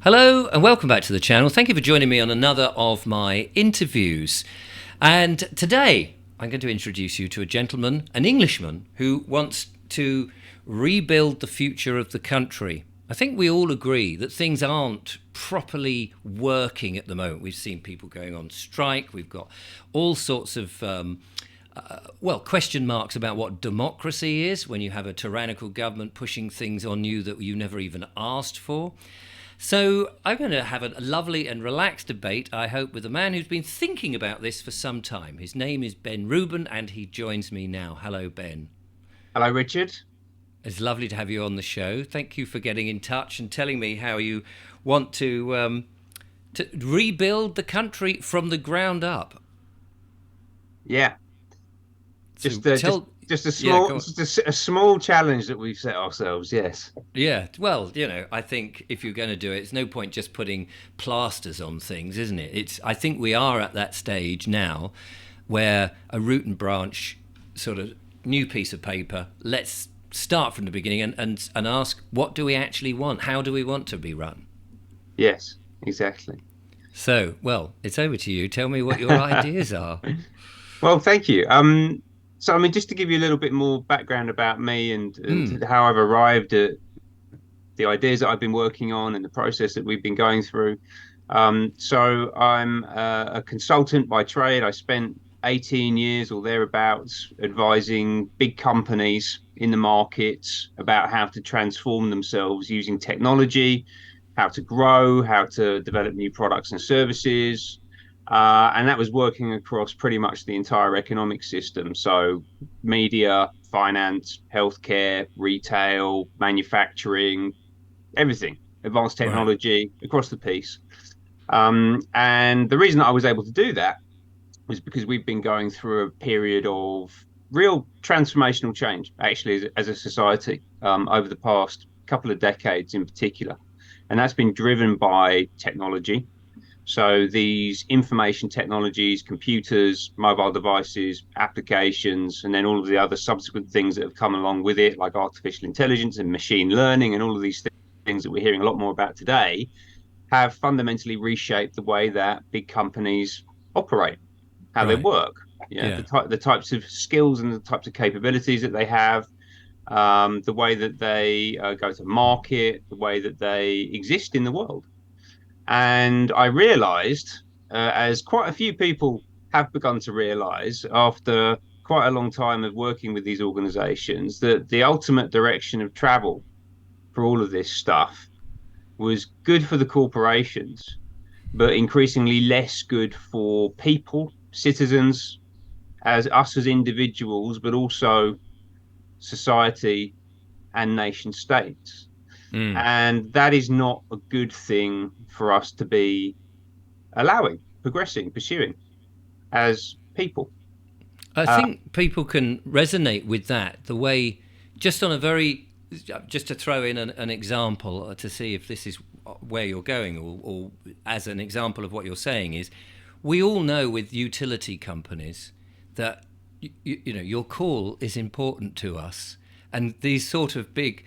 Hello and welcome back to the channel. Thank you for joining me on another of my interviews. And today I'm going to introduce you to a gentleman, an Englishman, who wants to rebuild the future of the country. I think we all agree that things aren't properly working at the moment. We've seen people going on strike. We've got all sorts of question marks about what democracy is when you have a tyrannical government pushing things on you that you never even asked for. So I'm going to have a lovely and relaxed debate, I hope, with a man who's been thinking about this for some time. His name is Ben Rubin, and he joins me now. Hello, Ben. Hello, Richard. It's lovely to have you on the show. Thank you for getting in touch and telling me how you want to rebuild the country from the ground up. Yeah, So just uh, just tell, just a yeah, small go on. just a small challenge that we've set ourselves. Yes. Yeah, well, I think if you're going to do it, it's no point just putting plasters on things, isn't it? I think we are at that stage now where a root and branch sort of new piece of paper, let's start from the beginning and ask, what do we actually want? How do we want to be run? Yes, exactly. So, well, it's over to you. Tell me what your ideas are. Well, thank you. So I mean, just to give you a little bit more background about me and Mm, how I've arrived at the ideas that I've been working on and the process that we've been going through. So I'm a consultant by trade. I spent 18 years or thereabouts advising big companies in the markets about how to transform themselves using technology, how to grow, how to develop new products and services. And that was working across pretty much the entire economic system. So media, finance, healthcare, retail, manufacturing, everything, advanced right, technology across the piece. And the reason that I was able to do that was because we've been going through a period of real transformational change, actually, as a society over the past couple of decades in particular. And that's been driven by technology. So these information technologies, computers, mobile devices, applications, and then all of the other subsequent things that have come along with it, like artificial intelligence and machine learning, and all of these things that we're hearing a lot more about today, have fundamentally reshaped the way that big companies operate, how they right, work, yeah, the types of skills and the types of capabilities that they have, the way that they go to market, the way that they exist in the world. And I realized, as quite a few people have begun to realize after quite a long time of working with these organizations, that the ultimate direction of travel for all of this stuff was good for the corporations, but increasingly less good for people, citizens, as us as individuals, but also society and nation states. mm. And that is not a good thing for us to be allowing, progressing, pursuing as people. I Uh, think people can resonate with that the way, just on a very, just to throw in an example to see if this is where you're going, or as an example of what you're saying is, we all know with utility companies that your call is important to us, and these sort of big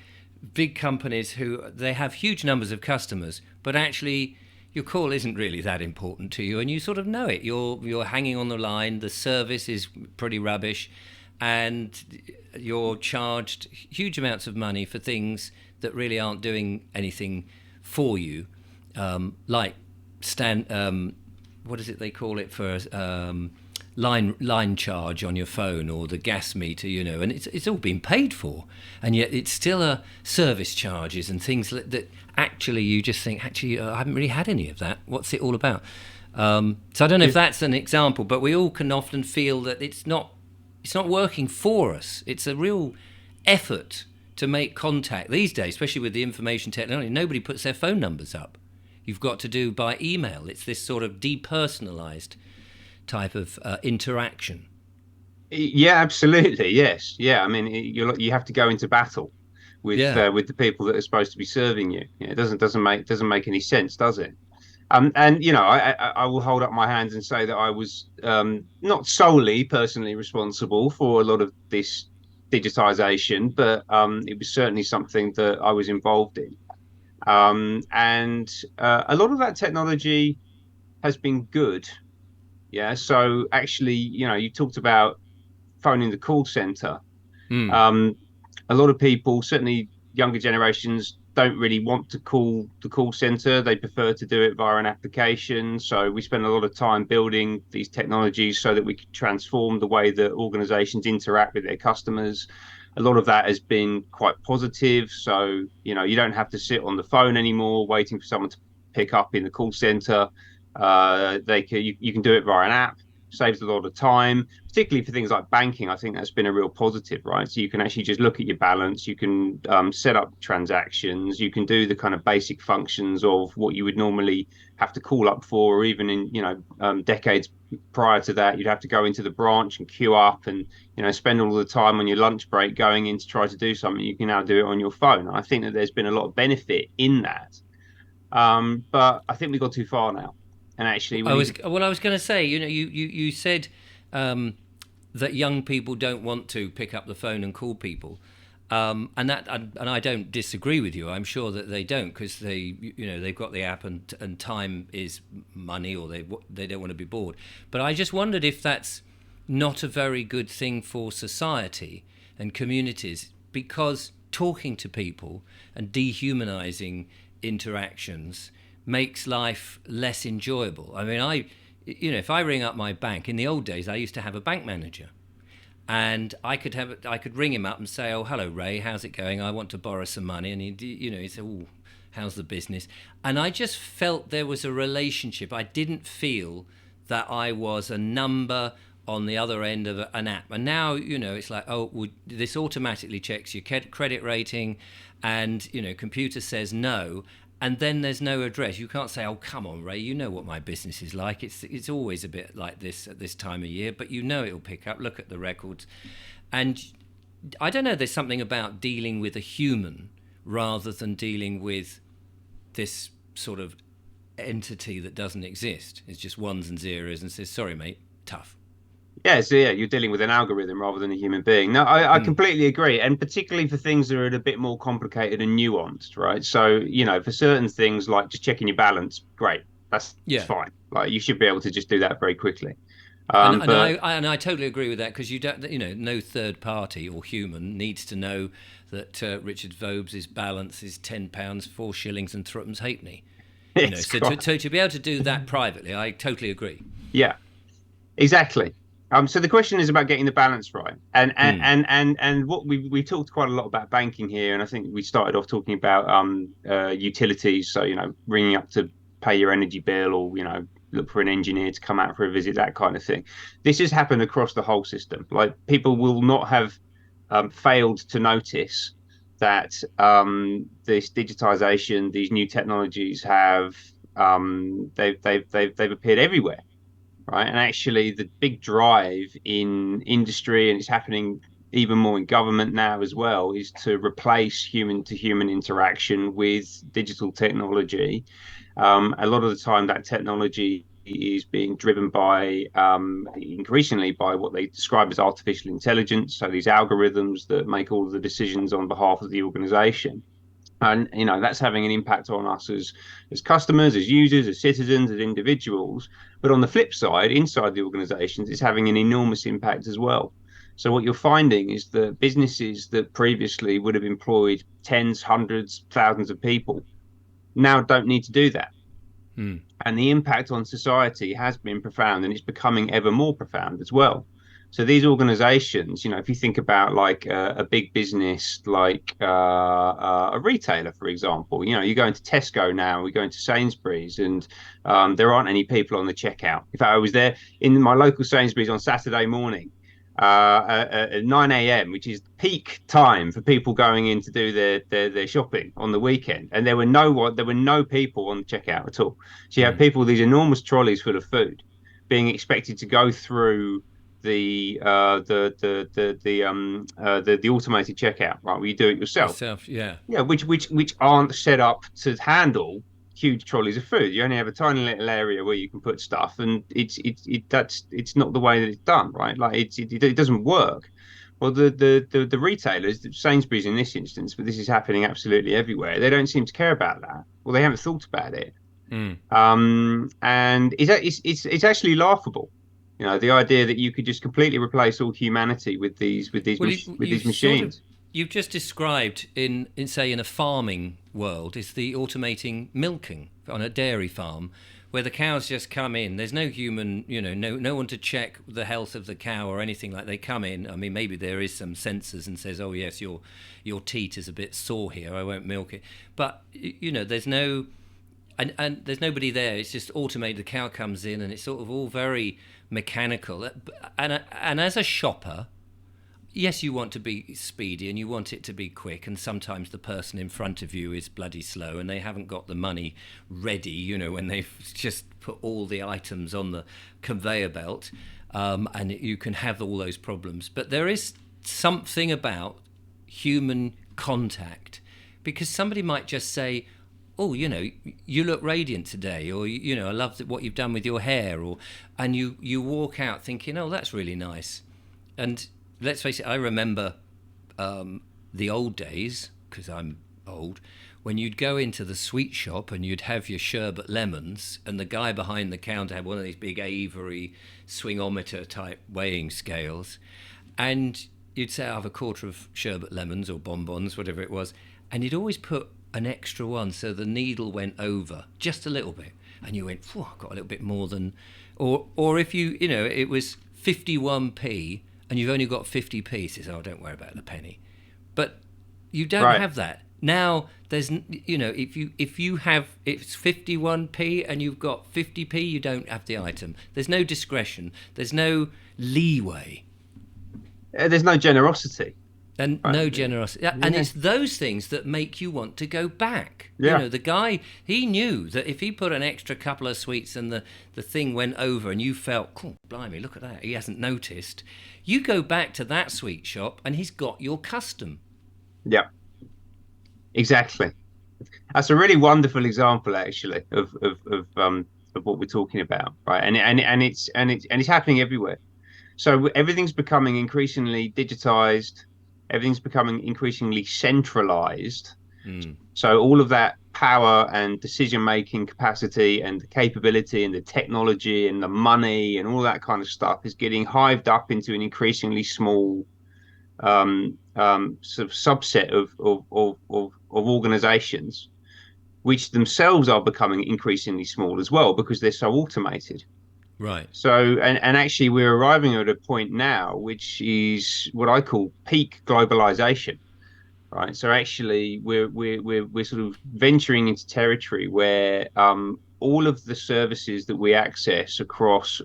companies who they have huge numbers of customers, but actually your call isn't really that important to you, and you sort of know it. You're hanging on the line. The service is pretty rubbish, and you're charged huge amounts of money for things that really aren't doing anything for you, like stand. What is it they call it for? Line charge on your phone or the gas meter, and it's all been paid for, and yet it's still a service charges and things that actually you just think, actually, I haven't really had any of that. What's it all about? So I don't know if that's an example, but we all can often feel that it's not working for us. It's a real effort to make contact these days, especially with the information technology. Nobody puts their phone numbers up. You've got to do by email. It's this sort of depersonalized type of interaction. yeah, absolutely. Yes. Yeah. I mean, you have to go into battle Yeah. with the people that are supposed to be serving you. Yeah, it doesn't make any sense, does it? And I will hold up my hands and say that I was not solely personally responsible for a lot of this digitization, but it was certainly something that I was involved in. And a lot of that technology has been good. Yeah. So actually, you talked about phoning the call center. Mm. Um, a lot of people, certainly younger generations, don't really want to call the call center. They prefer to do it via an application. So we spend a lot of time building these technologies so that we can transform the way that organizations interact with their customers. A lot of that has been quite positive. So, you don't have to sit on the phone anymore waiting for someone to pick up in the call center. You can do it via an app, saves a lot of time, particularly for things like banking. I think that's been a real positive, right? So you can actually just look at your balance, you can set up transactions, you can do the kind of basic functions of what you would normally have to call up for, or even in decades prior to that, you'd have to go into the branch and queue up and spend all the time on your lunch break going in to try to do something. You can now do it on your phone. I think that there's been a lot of benefit in that, but I think we got too far now. And actually, we I need was to. well. I was going to say, you said um, that young people don't want to pick up the phone and call people, and I don't disagree with you. I'm sure that they don't because they've got the app and time is money, or they don't want to be bored. But I just wondered if that's not a very good thing for society and communities because talking to people and dehumanizing interactions makes life less enjoyable. I mean, if I ring up my bank in the old days, I used to have a bank manager, and I could ring him up and say, "Oh, hello, Ray, how's it going? I want to borrow some money," and he said, "Oh, how's the business?" And I just felt there was a relationship. I didn't feel that I was a number on the other end of an app. And now, it's like, oh, well, this automatically checks your credit rating, and computer says no, and then there's no address. You can't say, "Oh, come on, Ray, you know what my business is like. It's always a bit like this at this time of year, but it'll pick up. Look at the records." And I don't know. There's something about dealing with a human rather than dealing with this sort of entity that doesn't exist. It's just ones and zeros and says, "Sorry, mate, tough." Yeah, so yeah, you're dealing with an algorithm rather than a human being. No, I Mm. completely agree. And particularly for things that are a bit more complicated and nuanced, right? So, for certain things like just checking your balance, great. That's Yeah. fine. Like you should be able to just do that very quickly. And Um, and but I totally agree with that because you don't no third party or human needs to know that Richard Vobes' balance is £10, 4 shillings and threepence halfpenny. it's So quite, to be able to do that privately, I totally agree. yeah, exactly. So the question is about getting the balance right, and and Mm. and and, and what we talked quite a lot about banking here, and I think we started off talking about utilities. So ringing up to pay your energy bill, or look for an engineer to come out for a visit, that kind of thing. This has happened across the whole system. Like people will not have failed to notice that this digitization, these new technologies have they've appeared everywhere, right? And actually, the big drive in industry, and it's happening even more in government now as well, is to replace human to human interaction with digital technology. A lot of the time, that technology is being driven by increasingly by what they describe as artificial intelligence. So these algorithms that make all of the decisions on behalf of the organization. And that's having an impact on us as customers, as users, as citizens, as individuals. But on the flip side, inside the organizations, it's having an enormous impact as well. So what you're finding is that businesses that previously would have employed tens, hundreds, thousands of people now don't need to do that. Mm. And the impact on society has been profound, and it's becoming ever more profound as well. So these organizations, if you think about like a big business like a retailer, for example, you go into Tesco now, we go into Sainsbury's, and there aren't any people on the checkout. In fact, I was there in my local Sainsbury's on Saturday morning at 9 a.m., which is peak time for people going in to do their shopping on the weekend, and there were no people on the checkout at all. So you have Mm. people with these enormous trolleys full of food being expected to go through the automated checkout, right? Where you do it yourself. Yourself, yeah. Yeah, which aren't set up to handle huge trolleys of food. You only have a tiny little area where you can put stuff, and it's not the way that it's done, right? Like it doesn't work. Well, the retailers, Sainsbury's in this instance, but this is happening absolutely everywhere. They don't seem to care about that. Well, they haven't thought about it. Mm. And it's actually laughable. You know, the idea that you could just completely replace all humanity with Well, with these sort of machines. you've just described in say in a farming world is the automating milking on a dairy farm where the cows just come in. There's no human, no one to check the health of the cow or anything like. They come in. I mean, maybe there is some sensors and says, oh yes, your teat is a bit sore here. I won't milk it. But there's no. And there's nobody there. It's just automated. The cow comes in, and it's sort of all very mechanical. And as a shopper, yes, you want to be speedy and you want it to be quick. And sometimes the person in front of you is bloody slow, and they haven't got the money ready. When they've just put all the items on the conveyor belt, and you can have all those problems. But there is something about human contact, because somebody might just say, oh, you look radiant today, or I love what you've done with your hair, and you walk out thinking, oh, that's really nice. And let's face it, I remember the old days, because I'm old, when you'd go into the sweet shop and you'd have your sherbet lemons, and the guy behind the counter had one of these big Avery swingometer type weighing scales, and you'd say, I have a quarter of sherbet lemons or bonbons, whatever it was, and you'd always put an extra one so the needle went over just a little bit, and you went, I've got a little bit more than, or if it was 51p and you've only got 50p, says, oh, don't worry about the penny. But you don't Right. have that now. There's if you have, it's 51p and you've got 50p, you don't have the item. There's no discretion, there's no leeway, There's no generosity. and Right. no generosity. And Yeah. it's those things that make you want to go back. Yeah. The guy, he knew that if he put an extra couple of sweets and the thing went over and you felt, oh, blimey, look at that, he hasn't noticed, you go back to that sweet shop and he's got your custom. Yeah. Exactly. That's a really wonderful example, actually, of what we're talking about, right? And it's happening everywhere. So everything's becoming increasingly digitized. Everything's becoming increasingly centralized. Mm. So all of that power and decision-making capacity and the capability and the technology and the money and all that kind of stuff is getting hived up into an increasingly small sort of subset of organizations, which themselves are becoming increasingly small as well because they're so automated. Right. So, and actually, we're arriving at a point now, which is what I call peak globalization, right? So, actually, we're sort of venturing into territory where all of the services that we access across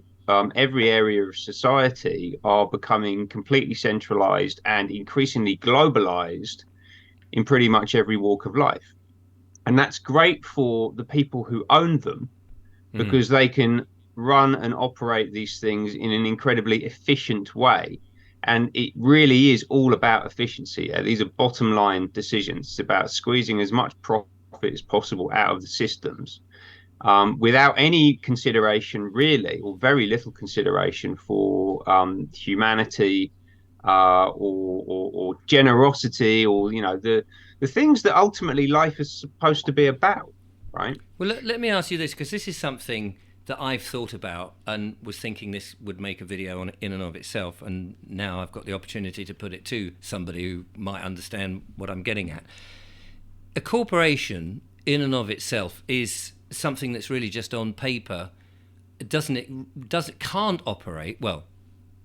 every area of society are becoming completely centralized and increasingly globalized in pretty much every walk of life. And that's great for the people who own them Mm. because they can run and operate these things in an incredibly efficient way. And it really is all about efficiency. These are bottom line decisions. It's about squeezing as much profit as possible out of the systems without any consideration, really, or very little consideration for humanity or generosity or, the things that ultimately life is supposed to be about, right? Well, let me ask you this, because this is something that I've thought about and was thinking this would make a video on in and of itself, and now I've got the opportunity to put it to somebody who might understand what I'm getting at. A corporation in and of itself is something that's really just on paper. It can't operate well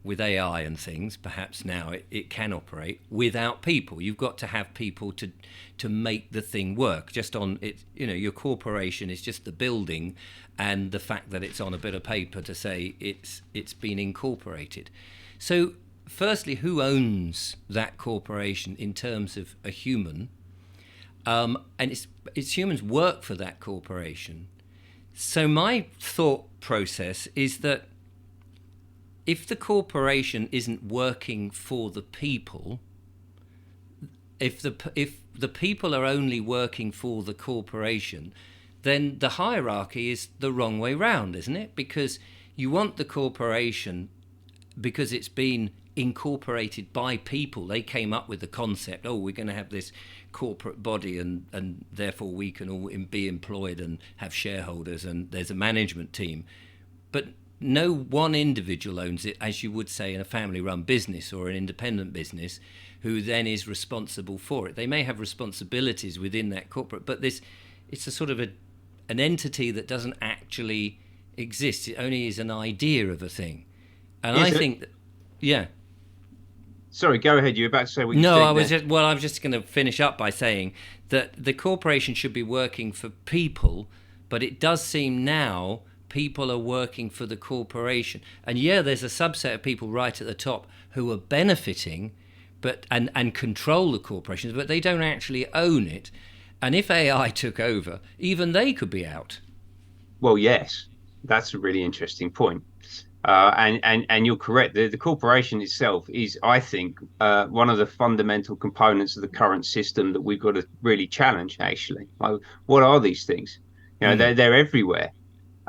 with AI and things. Perhaps now it can operate without people. You've got to have people to make the thing work. Just on it, your corporation is just the building and the fact that it's on a bit of paper to say it's been incorporated. So firstly, who owns that corporation in terms of a human? And it's humans work for that corporation. So my thought process is that if the corporation isn't working for the people, if the people are only working for the corporation, then the hierarchy is the wrong way round, isn't it? Because you want the corporation, because it's been incorporated by people. They came up with the concept, oh, we're going to have this corporate body, and therefore we can all be employed and have shareholders, and there's a management team. But no one individual owns it, as you would say in a family-run business or an independent business, who then is responsible for it. They may have responsibilities within that corporate, but it's a sort of an entity that doesn't actually exist. It only is an idea of a thing. And I think that, yeah. Sorry, go ahead. You were about to say what you No, think I was there. just, well, I was just going to finish up by saying that the corporation should be working for people, but it does seem now people are working for the corporation. And yeah, there's a subset of people right at the top who are benefiting, but and control the corporations, but they don't actually own it. And if AI took over, even they could be out. Well, yes, that's a really interesting point. And you're correct. The corporation itself is, I think, one of the fundamental components of the current system that we've got to really challenge. Actually, like, what are these things? You know, Mm. they're everywhere,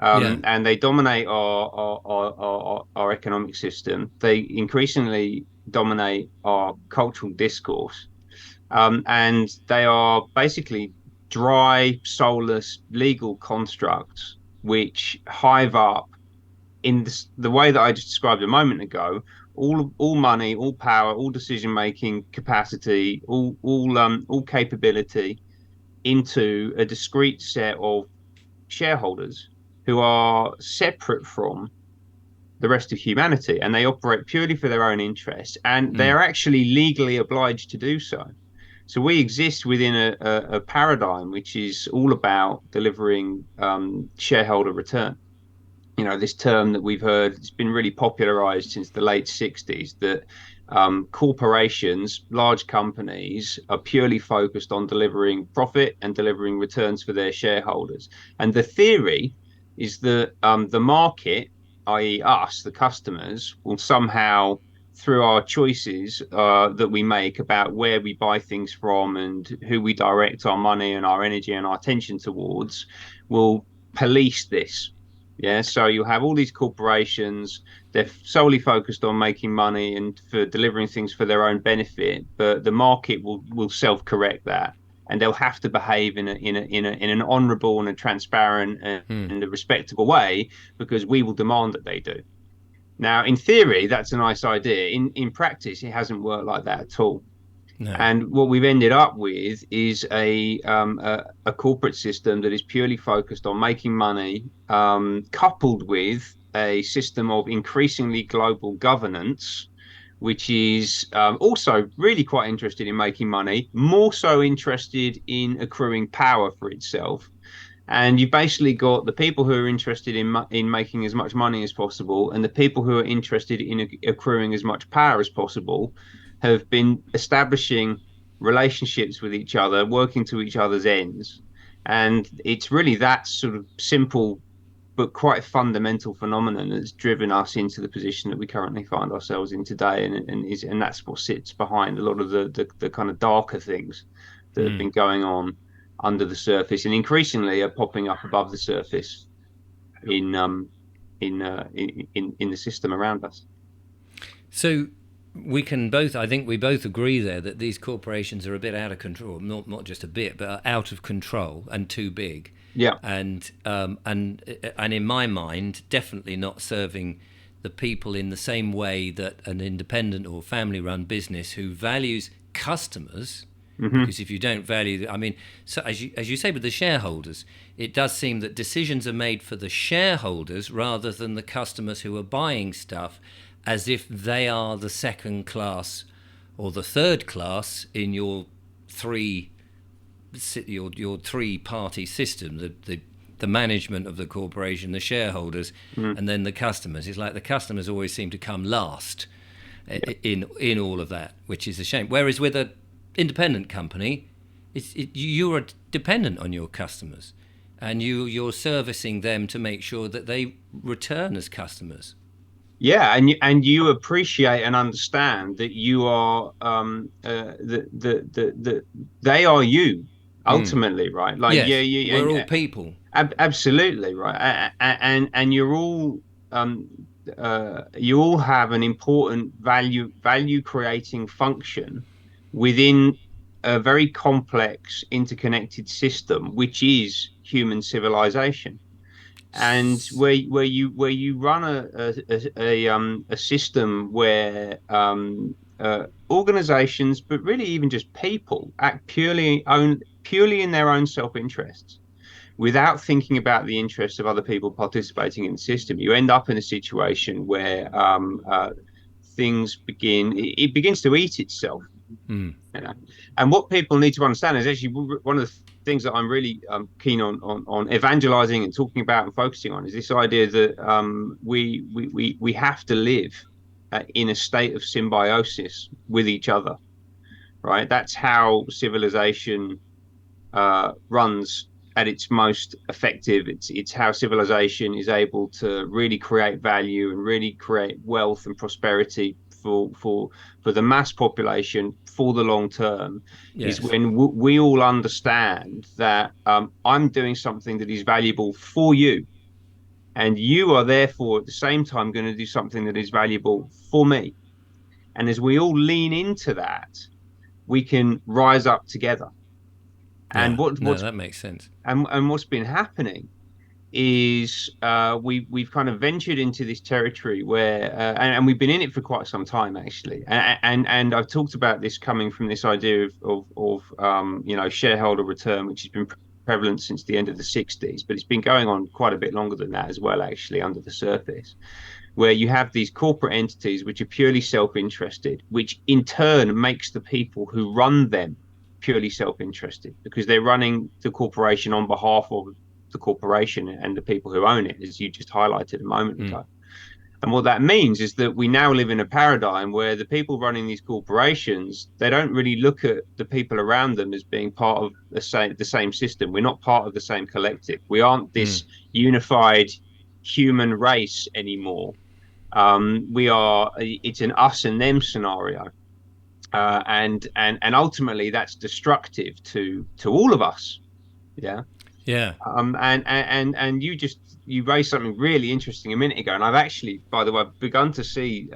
Yeah. and they dominate our economic system. They increasingly dominate our cultural discourse, and they are basically dry, soulless legal constructs which hive up in the way that I just described a moment ago, all money, all power, all decision making capacity, all capability into a discrete set of shareholders who are separate from the rest of humanity, and they operate purely for their own interests, and Mm. they're actually legally obliged to do so. So we exist within a paradigm which is all about delivering shareholder return. You know, this term that we've heard, it's been really popularized since the late 60s, that corporations, large companies, are purely focused on delivering profit and delivering returns for their shareholders. And the theory is that the market, i.e., us, the customers, will somehow, through our choices that we make about where we buy things from and who we direct our money and our energy and our attention towards, will police this. Yeah, so you have all these corporations, they're solely focused on making money and for delivering things for their own benefit, but the market will self-correct that, and they'll have to behave in an honourable and a transparent Mm. and a respectable way because we will demand that they do. Now, in theory, that's a nice idea. In practice, it hasn't worked like that at all. No. And what we've ended up with is a corporate system that is purely focused on making money, coupled with a system of increasingly global governance, which is also really quite interested in making money, more so interested in accruing power for itself. And you've basically got the people who are interested in making as much money as possible, and the people who are interested in accruing as much power as possible have been establishing relationships with each other, working to each other's ends. And it's really that sort of simple but quite fundamental phenomenon that's driven us into the position that we currently find ourselves in today, and that's what sits behind a lot of the kind of darker things that have Mm. been going on under the surface and increasingly are popping up above the surface in in the system around us. So we can both, I think we both agree there that these corporations are a bit out of control, not just a bit, but are out of control and too big. Yeah. And in my mind, definitely not serving the people in the same way that an independent or family-run business who values customers. Hmm. Because if you don't value, I mean, so as you say with the shareholders, it does seem that decisions are made for the shareholders rather than the customers who are buying stuff, as if they are the second class or the third class in your three your three party system, the management of the corporation, the shareholders, Mm. and then the customers. It's like the customers always seem to come last Yeah. in all of that, which is a shame. Whereas with a independent company, you're dependent on your customers, and you're servicing them to make sure that they return as customers. Yeah, and you appreciate and understand that you are the they are you Mm. ultimately, right? Like yeah, Yes, yeah, we're and all people. absolutely right, and you're all um you all have an important value creating function within a very complex interconnected system, which is human civilization. And where you run a system where organizations, but really even just people, act purely in their own self-interests without thinking about the interests of other people participating in the system, you end up in a situation where things it begins to eat itself. Mm. You know? And what people need to understand is actually one of the things that I'm really keen on evangelizing and talking about and focusing on is this idea that we have to live in a state of symbiosis with each other, right? That's how civilization runs at its most effective. It's how civilization is able to really create value and really create wealth and prosperity for the mass population for the long term. Is Yes. when we all understand that I'm doing something that is valuable for you, and you are therefore at the same time going to do something that is valuable for me. And as we all lean into that, we can rise up together. And Yeah. what No, what's that makes sense. and what's been happening is we've kind of ventured into this territory where and we've been in it for quite some time actually, and I've talked about this coming from this idea of shareholder return, which has been prevalent since the end of the 60s, but it's been going on quite a bit longer than that as well, actually, under the surface, where you have these corporate entities which are purely self-interested, which in turn makes the people who run them purely self-interested because they're running the corporation on behalf of the corporation and the people who own it, as you just highlighted a moment Mm. ago. And what that means is that we now live in a paradigm where the people running these corporations, they don't really look at the people around them as being part of the same system. We're not part of the same collective. We aren't Mm. this unified human race anymore. It's an us and them scenario. And ultimately that's destructive to all of us. Yeah. Yeah. And you raised something really interesting a minute ago, and I've actually, by the way, begun to see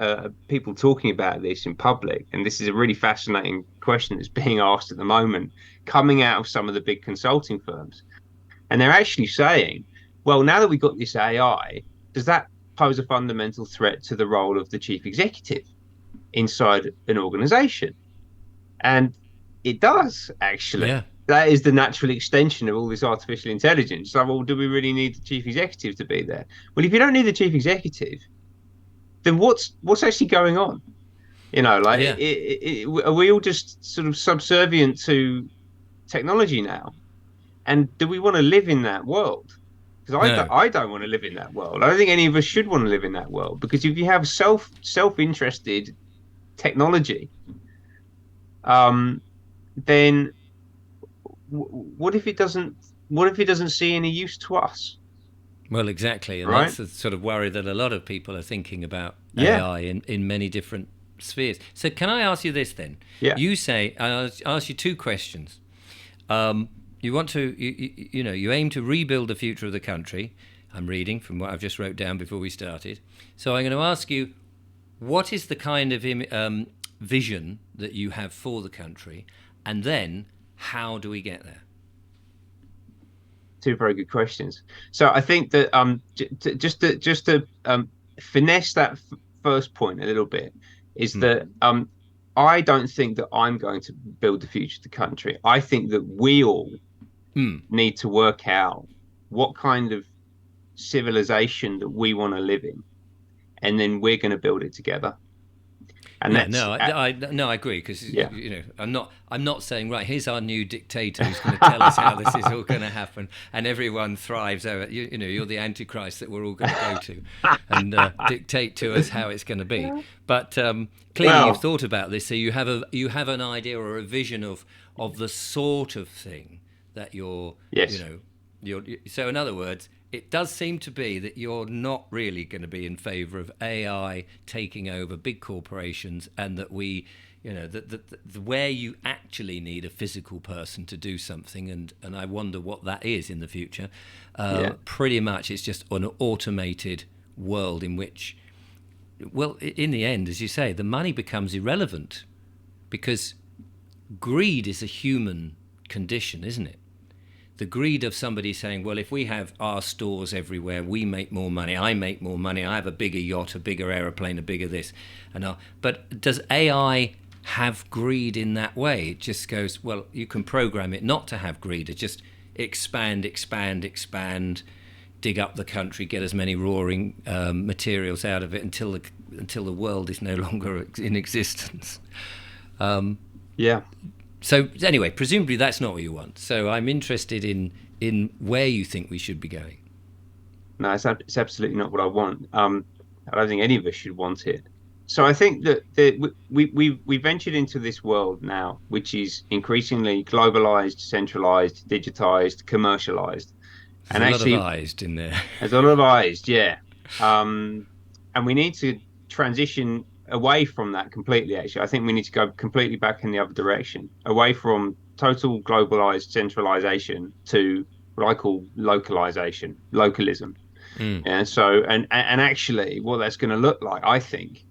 people talking about this in public, and this is a really fascinating question that's being asked at the moment, coming out of some of the big consulting firms, and they're actually saying, well, now that we've got this AI, does that pose a fundamental threat to the role of the chief executive inside an organization? And it does, actually. Yeah. That is the natural extension of all this artificial intelligence. So, well, do we really need the chief executive to be there? Well, if you don't need the chief executive, then what's actually going on? Like, Yeah. are we all just sort of subservient to technology now? And do we want to live in that world? Because No. I don't want to live in that world. I don't think any of us should want to live in that world. Because if you have self-interested technology, um, then what if it doesn't? What if it doesn't see any use to us? Well, exactly, and Right? that's the sort of worry that a lot of people are thinking about Yeah, AI in many different spheres. So, can I ask you this then? yeah. You say I'll ask you two questions. You want to, you aim to rebuild the future of the country. I'm reading from what I've just wrote down before we started. So, I'm going to ask you, what is the kind of vision that you have for the country, and then how do we get there? Two very good questions. So I think that just to finesse that first point a little bit is Hmm. that I don't think that I'm going to build the future of the country. I think that we all Hmm. need to work out what kind of civilization that we want to live in, and then we're going to build it together. And Yeah, that's no, no, I agree because yeah. I'm not saying right. Here's our new dictator who's going to tell us how this is all going to happen, and everyone thrives over. You're the antichrist that we're all going to go to, and dictate to us how it's going to be. But clearly, you've Well, thought about this, so you have an idea or a vision of the sort of thing that yes. so in other words, it does seem to be that you're not really going to be in favor of AI taking over big corporations, and that the where you actually need a physical person to do something, and I wonder what that is in the future. Yeah. Pretty much, it's just an automated world in which well, in the end, as you say, the money becomes irrelevant because greed is a human condition, isn't it? The greed of somebody saying, well, if we have our stores everywhere, we make more money, I make more money, I have a bigger yacht, a bigger aeroplane, a bigger this. But does AI have greed in that way? It just goes, well, you can program it not to have greed. It just expand, expand, expand, dig up the country, get as many roaring materials out of it until the world is no longer in existence. Yeah. So anyway, presumably that's not what you want. So I'm interested in where you think we should be going. No, it's absolutely not what I want. I don't think any of us should want it. So I think that we ventured into this world now, which is increasingly globalized, centralized, digitized, commercialized, There's and a lot of actually eyes in there. there's a lot of eyes, yeah. Um, and we need to transition away from that completely. Actually, I think we need to go completely back in the other direction, away from total globalized centralization to what I call localization, localism. Mm. And so, and actually, what that's going to look like, I think,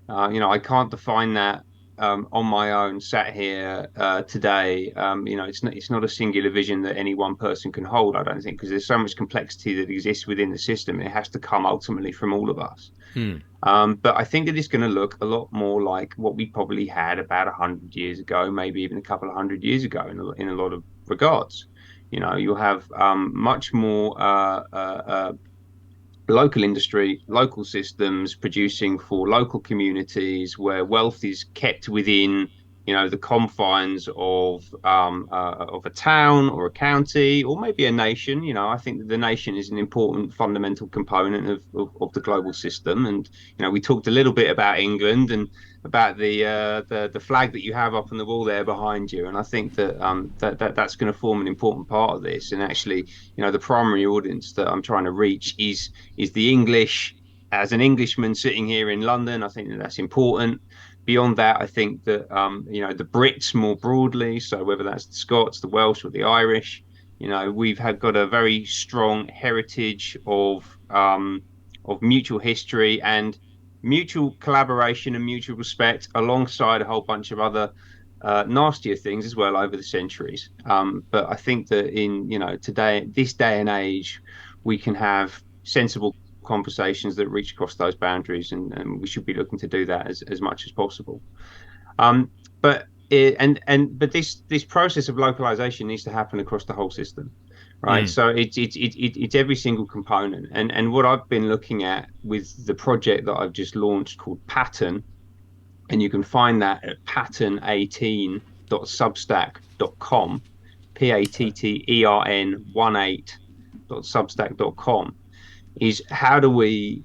I can't define that on my own, sat here today. It's not a singular vision that any one person can hold. I don't think because there's so much complexity that exists within the system. It has to come ultimately from all of us. Mm. But I think that it's going to look a lot more like what we probably had about 100 years ago, maybe even a couple of 100 years ago, in a lot of regards. You'll have much more local industry, local systems producing for local communities where wealth is kept within, the confines of a town or a county or maybe a nation. I think that the nation is an important fundamental component of the global system. And we talked a little bit about England and about the flag that you have up on the wall there behind you. And I think that that's going to form an important part of this. And actually, the primary audience that I'm trying to reach is the English. As an Englishman sitting here in London, I think that that's important. Beyond that, I think that the Brits more broadly, so whether that's the Scots, the Welsh, or the Irish, we've got a very strong heritage of mutual history and mutual collaboration and mutual respect, alongside a whole bunch of other nastier things as well over the centuries. But I think that in today, this day and age, we can have sensible conversations that reach across those boundaries, and we should be looking to do that as much as possible. Um, but but this process of localization needs to happen across the whole system, right? Mm. So it's every single component, and what I've been looking at with the project that I've just launched called Pattern, and you can find that at pattern18.substack.com, pattern18.substack.com, is how do we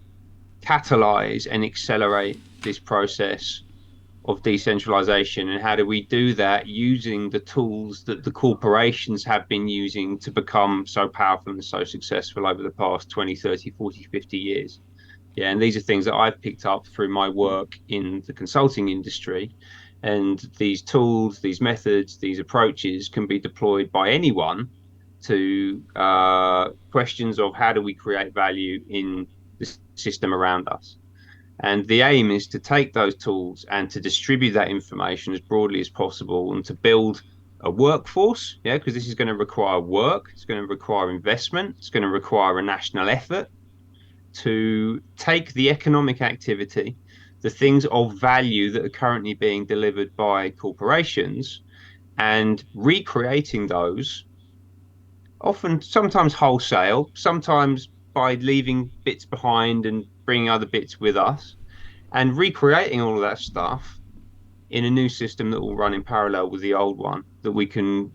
catalyze and accelerate this process of decentralization, and how do we do that using the tools that the corporations have been using to become so powerful and so successful over the past 20, 30, 40, 50 years. Yeah, and these are things that I've picked up through my work in the consulting industry. And these tools, these methods, these approaches can be deployed by anyone to questions of how do we create value in the system around us. And the aim is to take those tools and to distribute that information as broadly as possible and to build a workforce. Yeah, because this is going to require work, it's going to require investment, it's going to require a national effort to take the economic activity, the things of value that are currently being delivered by corporations, and recreating those, often sometimes wholesale, sometimes by leaving bits behind and bringing other bits with us, and recreating all of that stuff in a new system that will run in parallel with the old one that we can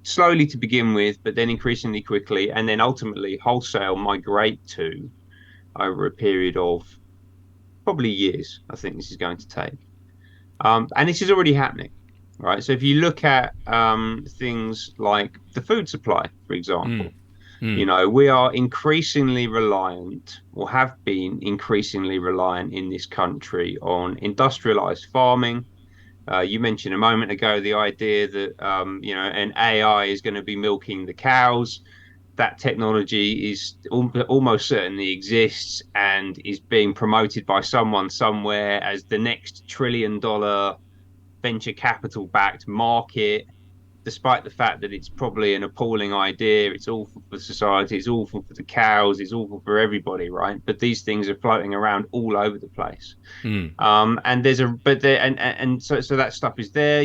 slowly to begin with, but then increasingly quickly, and then ultimately wholesale migrate to over a period of probably years. I think this is going to take. And this is already happening, right? So if you look at things like the food supply, for Mm. example, Mm. we are increasingly reliant, or have been increasingly reliant in this country, on industrialized farming. You mentioned a moment ago the idea that an AI is going to be milking the cows. that technology is almost certainly exists and is being promoted by someone somewhere as the next $1 trillion venture capital backed market, despite the fact that it's probably an appalling idea. It's awful for society, it's awful for the cows, it's awful for everybody, right? But these things are floating around all over the place. Mm. And there's a but there and so that stuff is there.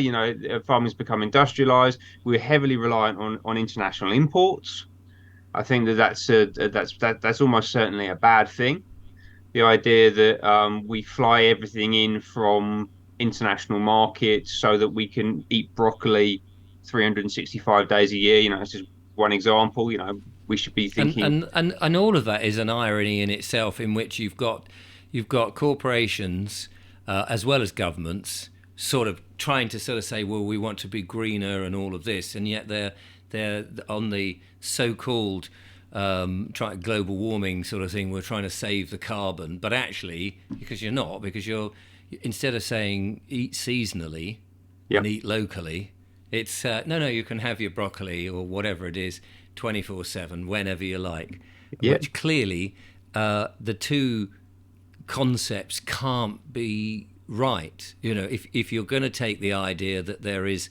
Farming's become industrialized. We're heavily reliant on international imports. I think that's almost certainly a bad thing. The idea that we fly everything in from international markets so that we can eat broccoli 365 days a year. It's just one example. We should be And, thinking, and and and all of that is an irony in itself, in which you've got corporations as well as governments sort of trying to sort of say, well, we want to be greener and all of this, and yet they're on the so-called global warming sort of thing. We're trying to save the carbon, but actually, because you're instead of saying eat seasonally yeah, and eat locally, it's no, you can have your broccoli or whatever it is 24/7 whenever you like, yeah, which clearly the two concepts can't be right. If you're going to take the idea that there is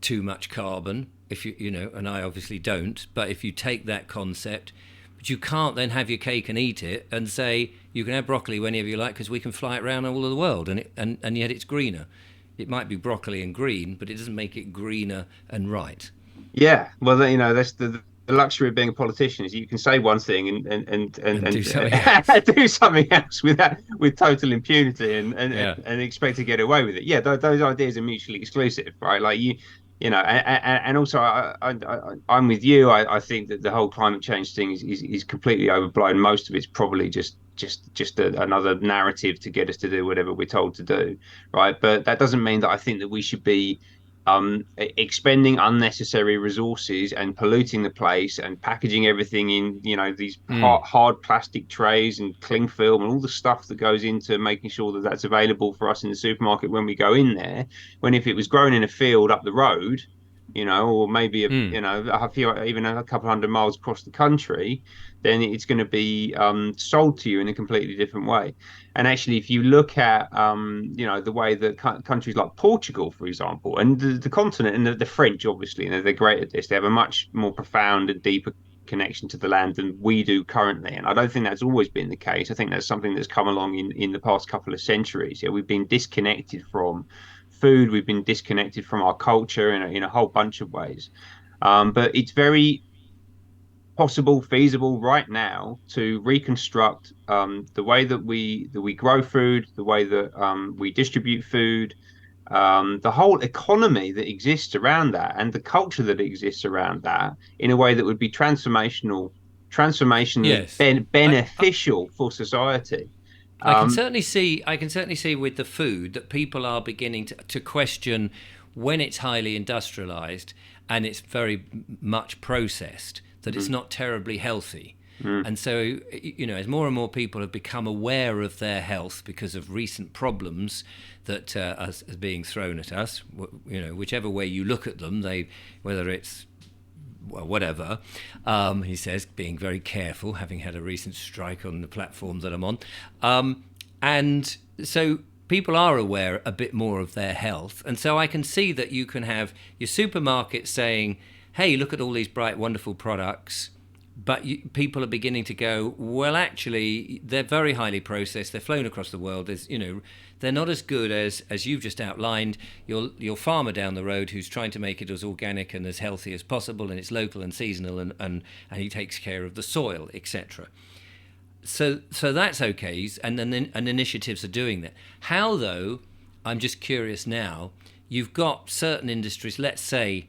too much carbon, if and I obviously don't, but if you take that concept, but you can't then have your cake and eat it and say you can have broccoli whenever you like because we can fly it around all of the world, and yet it's greener. It might be broccoli and green, but it doesn't make it greener and right. yeah. Well, that's the luxury of being a politician, is you can say one thing And do something else. do something else with total impunity Yeah. and expect to get away with it. Yeah, those ideas are mutually exclusive, right? Like and also I'm with you. I think that the whole climate change thing is completely overblown. Most of it's probably just another narrative to get us to do whatever we're told to do, right? But that doesn't mean that I think that we should be expending unnecessary resources and polluting the place and packaging everything in, these Mm. hard plastic trays and cling film and all the stuff that goes into making sure that that's available for us in the supermarket when we go in there. When if it was grown in a field up the road, or maybe Mm. a few, even a couple hundred miles across the country, then it's going to be sold to you in a completely different way. And actually, if you look at the way that countries like Portugal, for example, and the continent and the French, obviously, they're great at this. They have a much more profound and deeper connection to the land than we do currently. And I don't think that's always been the case. I think that's something that's come along in the past couple of centuries. Yeah, we've been disconnected from food, we've been disconnected from our culture in a whole bunch of ways. But it's very possible, feasible right now to reconstruct the way that we grow food, the way that we distribute food, the whole economy that exists around that, and the culture that exists around that in a way that would be transformationally Yes. I, beneficial for society. I can Um, certainly see. I can certainly see with the food that people are beginning to question when it's highly industrialized and it's very much processed, that it's mm, not terribly healthy. mm, And so, as more and more people have become aware of their health because of recent problems that are being thrown at us, whichever way you look at them, whether it's well, whatever, he says, being very careful, having had a recent strike on the platform that I'm on. And so people are aware a bit more of their health. And so I can see that you can have your supermarket saying, hey, look at all these bright, wonderful products. But people are beginning to go, well, actually, they're very highly processed. They're flown across the world. They're not as good as you've just outlined. Your farmer down the road who's trying to make it as organic and as healthy as possible, and it's local and seasonal, and he takes care of the soil, etc. So that's okay, and initiatives are doing that. How though? I'm just curious now. You've got certain industries. Let's say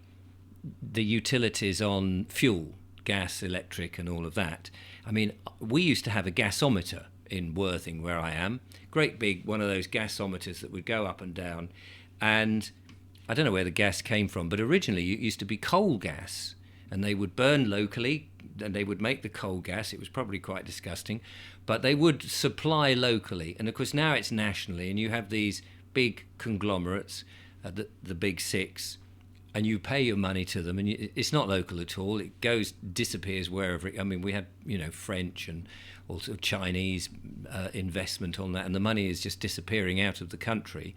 the utilities on fuel, gas, electric, and all of that. I mean, we used to have a gasometer in Worthing, where I am. Great big one of those gasometers that would go up and down. And I don't know where the gas came from, but originally it used to be coal gas. And they would burn locally, and they would make the coal gas. It was probably quite disgusting. But they would supply locally. And of course now it's nationally, and you have these big conglomerates, the big six, and you pay your money to them, and it's not local at all. It disappears wherever. I mean, we have French and also Chinese investment on that, and the money is just disappearing out of the country.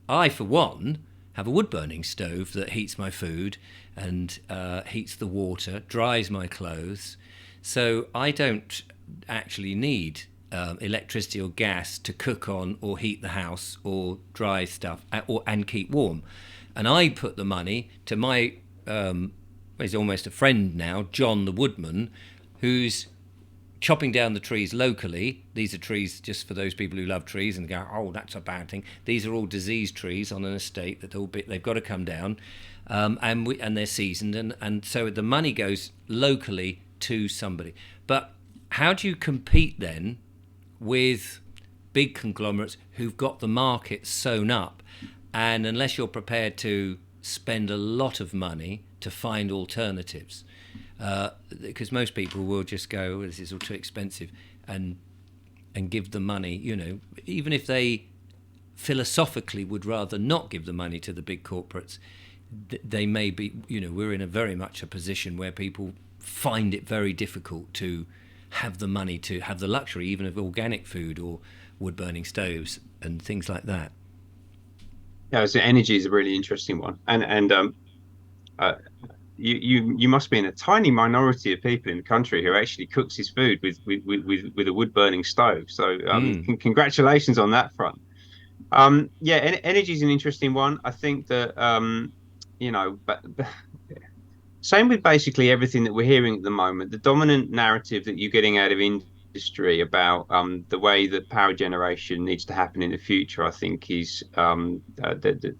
I, for one, have a wood-burning stove that heats my food and heats the water, dries my clothes. So I don't actually need electricity or gas to cook on or heat the house or dry stuff and keep warm. And I put the money to my, he's almost a friend now, John the woodman, who's chopping down the trees locally. These are trees just for those people who love trees and go, oh, that's a bad thing. These are all diseased trees on an estate that they've got to come down, and they're seasoned, and so the money goes locally to somebody. But how do you compete then with big conglomerates who've got the market sewn up, and unless you're prepared to spend a lot of money to find alternatives, because most people will just go, oh, this is all too expensive, and give the money, even if they philosophically would rather not give the money to the big corporates, they may be, we're in a very much a position where people find it very difficult to have the money to have the luxury even of organic food or wood-burning stoves and things like that. Yeah, so energy is a really interesting one, and you must be in a tiny minority of people in the country who actually cooks his food with a wood burning stove. So congratulations on that front. Yeah, energy is an interesting one. I think that but same with basically everything that we're hearing at the moment. The dominant narrative that you're getting out of industry about the way that power generation needs to happen in the future, I think, is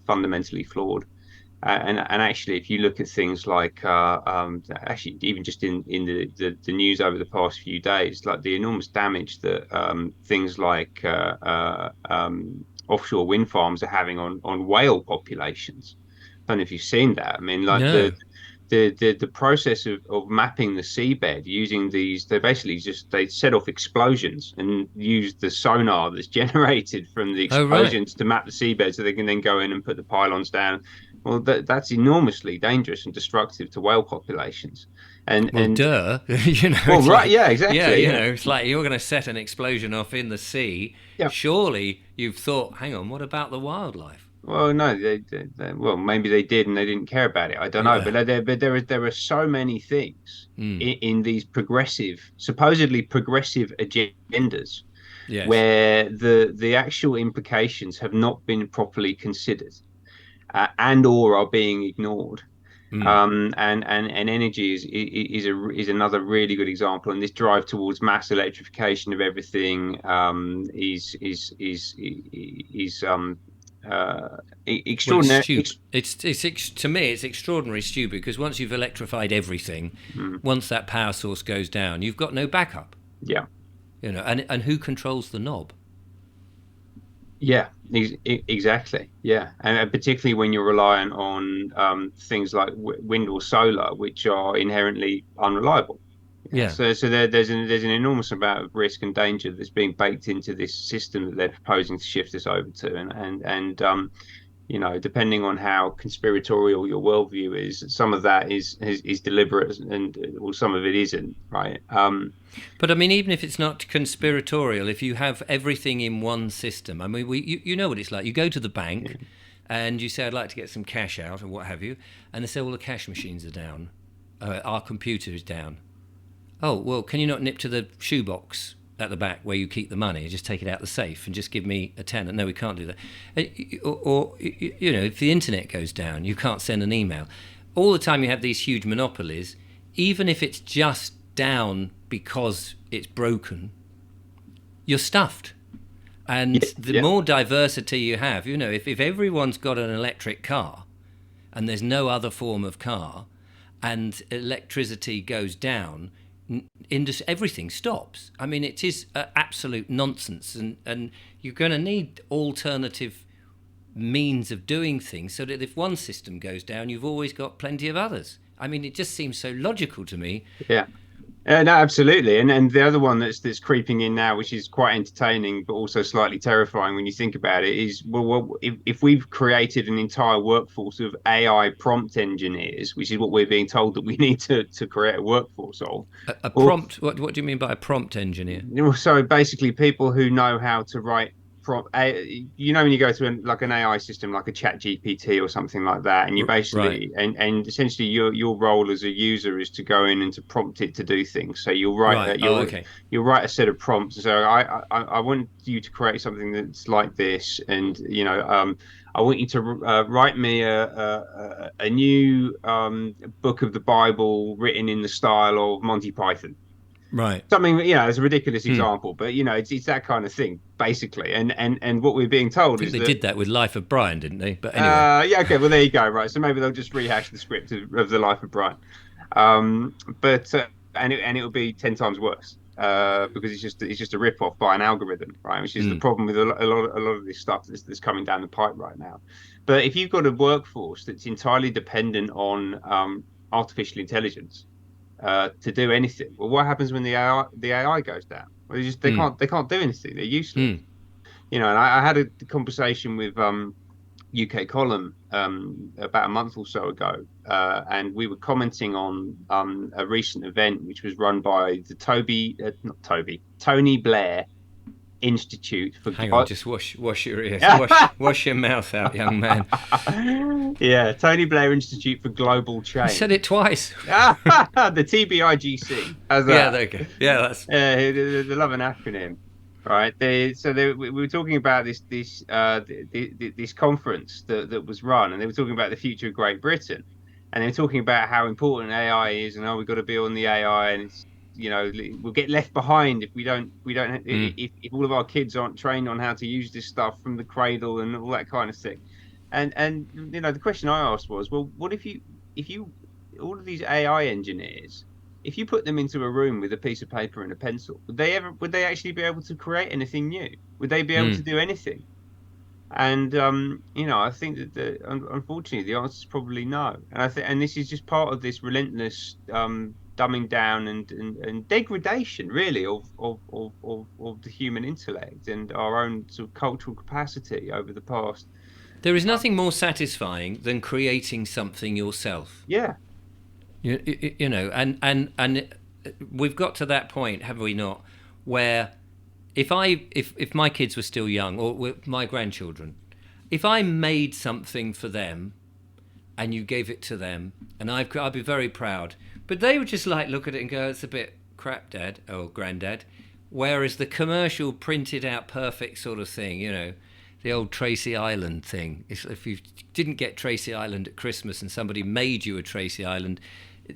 fundamentally flawed. And actually, if you look at things like actually even just in the news over the past few days, like the enormous damage that things like offshore wind farms are having on whale populations. I don't know if you've seen that. I mean, like No. the process of mapping the seabed using these, they set off explosions and use the sonar that's generated from the Oh, right. explosions to map the seabed so they can then go in and put the pylons down. Well, that's enormously dangerous and destructive to whale populations. Well, And duh. well, It's right, like, yeah, exactly. yeah, Yeah. it's like you're going to set an explosion off in the sea. Yeah. Surely you've thought, hang on, what about the wildlife? Well, no, well, maybe they did and they didn't care about it. I don't know, Yeah. but there are so many things Mm. in these supposedly progressive agendas, Yes. where the actual implications have not been properly considered, and or are being ignored. Mm. And energy is another really good example. And this drive towards mass electrification of everything is Well, it's extraordinary. stupid. To me, it's extraordinarily stupid because once you've electrified everything, once that power source goes down, you've got no backup. Yeah, And who controls the knob? yeah, exactly. Yeah, and particularly when you're reliant on things like wind or solar, which are inherently unreliable. Yeah, Yeah. so there's an enormous amount of risk and danger that's being baked into this system that they're proposing to shift us over to, and depending on how conspiratorial your worldview is, some of that is deliberate, and well, some of it isn't, right? But I mean, even if it's not conspiratorial, if you have everything in one system, I mean, you know what it's like. You go to the bank and you say, I'd like to get some cash out or what have you, and they say, well, the cash machines are down. Our computer is down. Oh, well, can you not nip to the shoebox at the back where you keep the money, just take it out the safe and just give me a tenner? No, we can't do that. Or if the internet goes down, you can't send an email. All the time you have these huge monopolies, even if it's just down because it's broken, you're stuffed. And the more diversity you have, if everyone's got an electric car and there's no other form of car and electricity goes down, everything stops. I mean, it is absolute nonsense, and you're going to need alternative means of doing things so that if one system goes down, you've always got plenty of others. I mean, it just seems so logical to me. Yeah. No, absolutely. And the other one that's creeping in now, which is quite entertaining but also slightly terrifying when you think about it, is if we've created an entire workforce of AI prompt engineers, which is what we're being told that we need to create a workforce of, A well, prompt. What do you mean by a prompt engineer? so basically, people who know how to write when you go to like an AI system, like a Chat GPT or something like that, and you Right. basically and essentially your role as a user is to go in and to prompt it to do things. So you'll write Right. Oh, okay. you'll write a set of prompts. So I want you to create something that's like this, and I want you to write me a new book of the Bible written in the style of Monty Python. Right. Something, it's a ridiculous Hmm. example, but it's that kind of thing basically. And what we're being I told think is they that did that with Life of Brian, didn't they? But anyway. yeah, okay, well there you go, right. So maybe they'll just rehash the script of the life of Brian. But and it will be 10 times worse because it's just a rip off by an algorithm, right? Which is the Hmm. problem with a lot of this stuff that's coming down the pipe right now. But if you've got a workforce that's entirely dependent on artificial intelligence to do anything, well, what happens when the AI goes down? Well, they Hmm. can't do anything. They're useless. Hmm. And I had a conversation with UK Column about a month or so ago, and we were commenting on a recent event which was run by the not Toby, Tony Blair Institute for Hang on. Glo Just wash your ears. Wash your mouth out, young man. yeah, Tony Blair Institute for Global You said Change. it twice. The TBIGC. How's Yeah. that? There you go. Yeah. That's. They love an acronym, right? We were talking about this conference that was run, and they were talking about the future of Great Britain, and they were talking about how important AI is, and we've got to be on the AI, and it's we'll get left behind if we don't Hmm. if all of our kids aren't trained on how to use this stuff from the cradle and all that kind of thing. And the question I asked was, well, what if you all of these AI engineers, if you put them into a room with a piece of paper and a pencil, would they actually be able to create anything new? Would they be able Hmm. to do anything? And I think that unfortunately the answer is probably no. And this is just part of this relentless dumbing down and degradation, really, of the human intellect and our own sort of cultural capacity over the past. There is nothing more satisfying than creating something yourself. Yeah, And we've got to that point, have we not, where if my kids were still young or my grandchildren, if I made something for them and you gave it to them, and I'd be very proud, but they would just like look at it and go, "It's a bit crap, Dad or Granddad." Whereas the commercial printed out perfect sort of thing, the old Tracy Island thing. If you didn't get Tracy Island at Christmas and somebody made you a Tracy Island,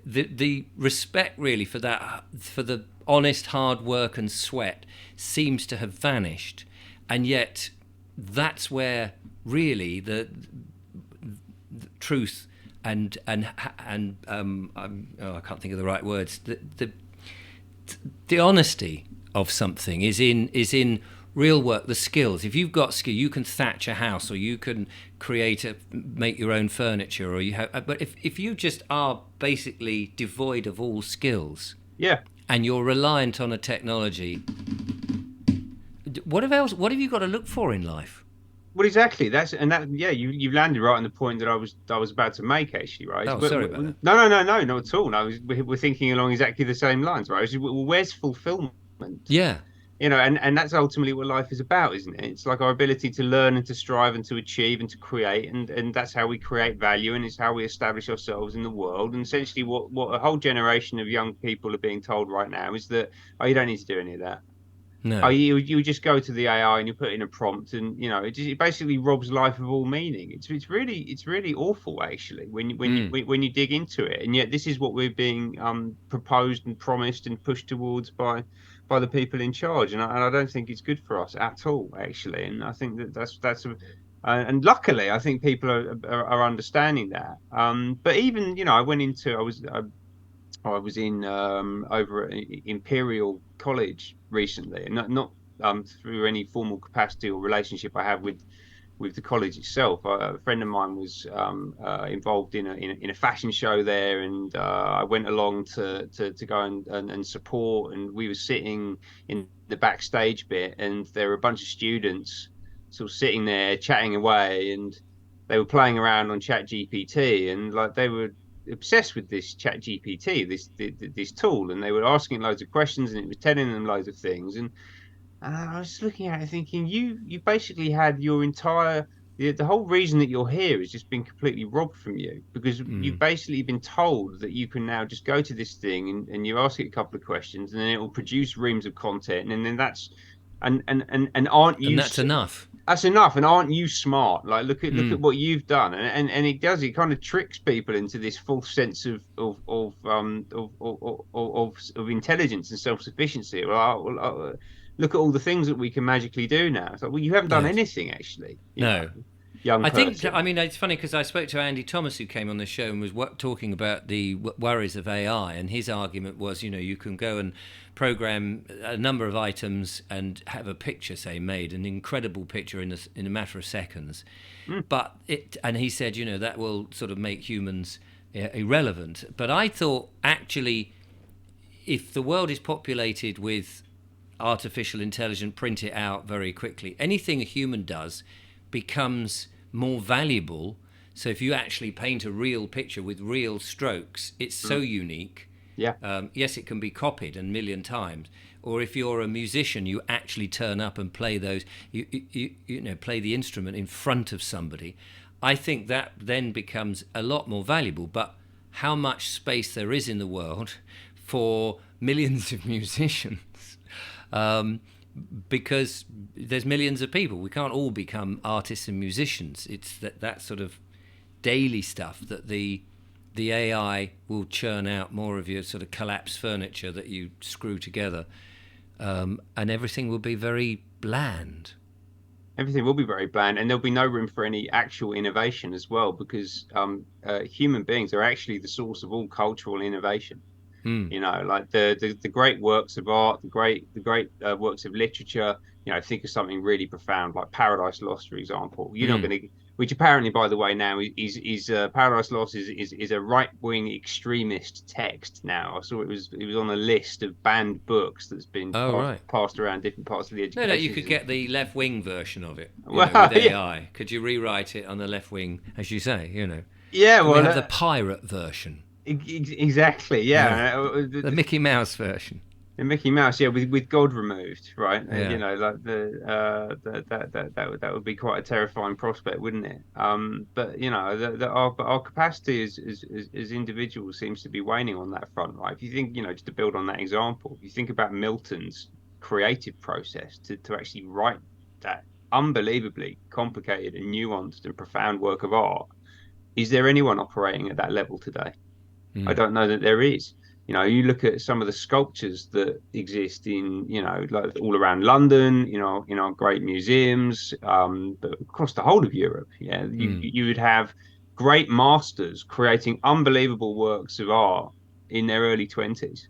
the respect really for that, for the honest hard work and sweat, seems to have vanished, and yet that's where really the truth and I can't think of the right words. The honesty of something is in real work, the skills. If you've got skill, you can thatch a house, or you can make your own furniture, or you have. But if you just are basically devoid of all skills yeah. and you're reliant on a technology, what have you got to look for in life? Well, exactly. Yeah. You've landed right on the point that I was about to make, actually, right? Oh, But sorry about no, that. no, no, no, not at all. No, we're thinking along exactly the same lines, right? Well, where's fulfillment? Yeah. And that's ultimately what life is about, isn't it? It's like our ability to learn and to strive and to achieve and to create, and that's how we create value, and it's how we establish ourselves in the world. And essentially, what a whole generation of young people are being told right now is that, oh, you don't need to do any of that. Oh, No. you just go to the AI and you put in a prompt, and it basically robs life of all meaning. It's really awful, actually, Mm. when you dig into it. And yet this is what we're being proposed and promised and pushed towards by the people in charge, and I don't think it's good for us at all, actually. And I think and luckily I think people are understanding that. But even I was in over at Imperial College recently, and not through any formal capacity or relationship I have with with the college itself. A friend of mine was involved in a fashion show there, and I went along to go and support. And we were sitting in the backstage bit, and there were a bunch of students sort of sitting there chatting away, and they were playing around on Chat GPT, and like they were obsessed with this Chat GPT, this tool, and they were asking loads of questions, and it was telling them loads of things, and I was looking at it thinking, you basically had your entire the whole reason that you're here has just been completely robbed from you because you've Mm. basically been told that you can now just go to this thing and you ask it a couple of questions and then it will produce reams of content and then that's and aren't And you that's enough. that's enough and aren't you smart like look at Mm. what you've done and it kind of tricks people into this false sense of intelligence and self-sufficiency look at all the things that we can magically do now. It's like, well, you haven't done Yes. anything actually, No. young I think, person. I mean, it's funny because I spoke to Andy Thomas, who came on the show and was talking about the worries of AI. And his argument was, you can go and program a number of items and have a picture, say, made, an incredible picture in a matter of seconds. Mm, And he said, that will sort of make humans irrelevant. But I thought, actually, if the world is populated with artificial intelligence, print it out very quickly, anything a human does becomes more valuable. So if you actually paint a real picture with real strokes, it's so mm, unique. yeah, Yes, it can be copied a million times. Or if you're a musician, you actually turn up and play those. Play the instrument in front of somebody. I think that then becomes a lot more valuable. But how much space there is in the world for millions of musicians? Um, because there's millions of people. We can't all become artists and musicians. It's that sort of daily stuff that the AI will churn out more of your sort of collapsed furniture that you screw together, and everything will be very bland. everything will be very bland, and there'll be no room for any actual innovation as well, because human beings are actually the source of all cultural innovation. Mm. Like the great works of art, the great works of literature. Think of something really profound like Paradise Lost, for example. You're not Mm. going to, which apparently, by the way, now is Paradise Lost is a right-wing extremist text. Now I saw it was on a list of banned books that's been Oh right. passed around different parts of the No, you education could system. get the left wing version of it, with Well, yeah, AI. Could you rewrite it on the left wing, as you say? yeah, Can we well, have the pirate version? exactly, Yeah, yeah. the Mickey Mouse version. The Mickey Mouse, yeah, with God removed, right? Yeah. Like that would be quite a terrifying prospect, wouldn't it? But our capacity as individuals seems to be waning on that front, right? If you think, just to build on that example, if you think about Milton's creative process to actually write that unbelievably complicated and nuanced and profound work of art, is there anyone operating at that level today? I Mm. don't know that there is. You look at some of the sculptures that exist like all around London, in our great museums, but across the whole of Europe. Yeah, Mm. you would have great masters creating unbelievable works of art in their early 20s.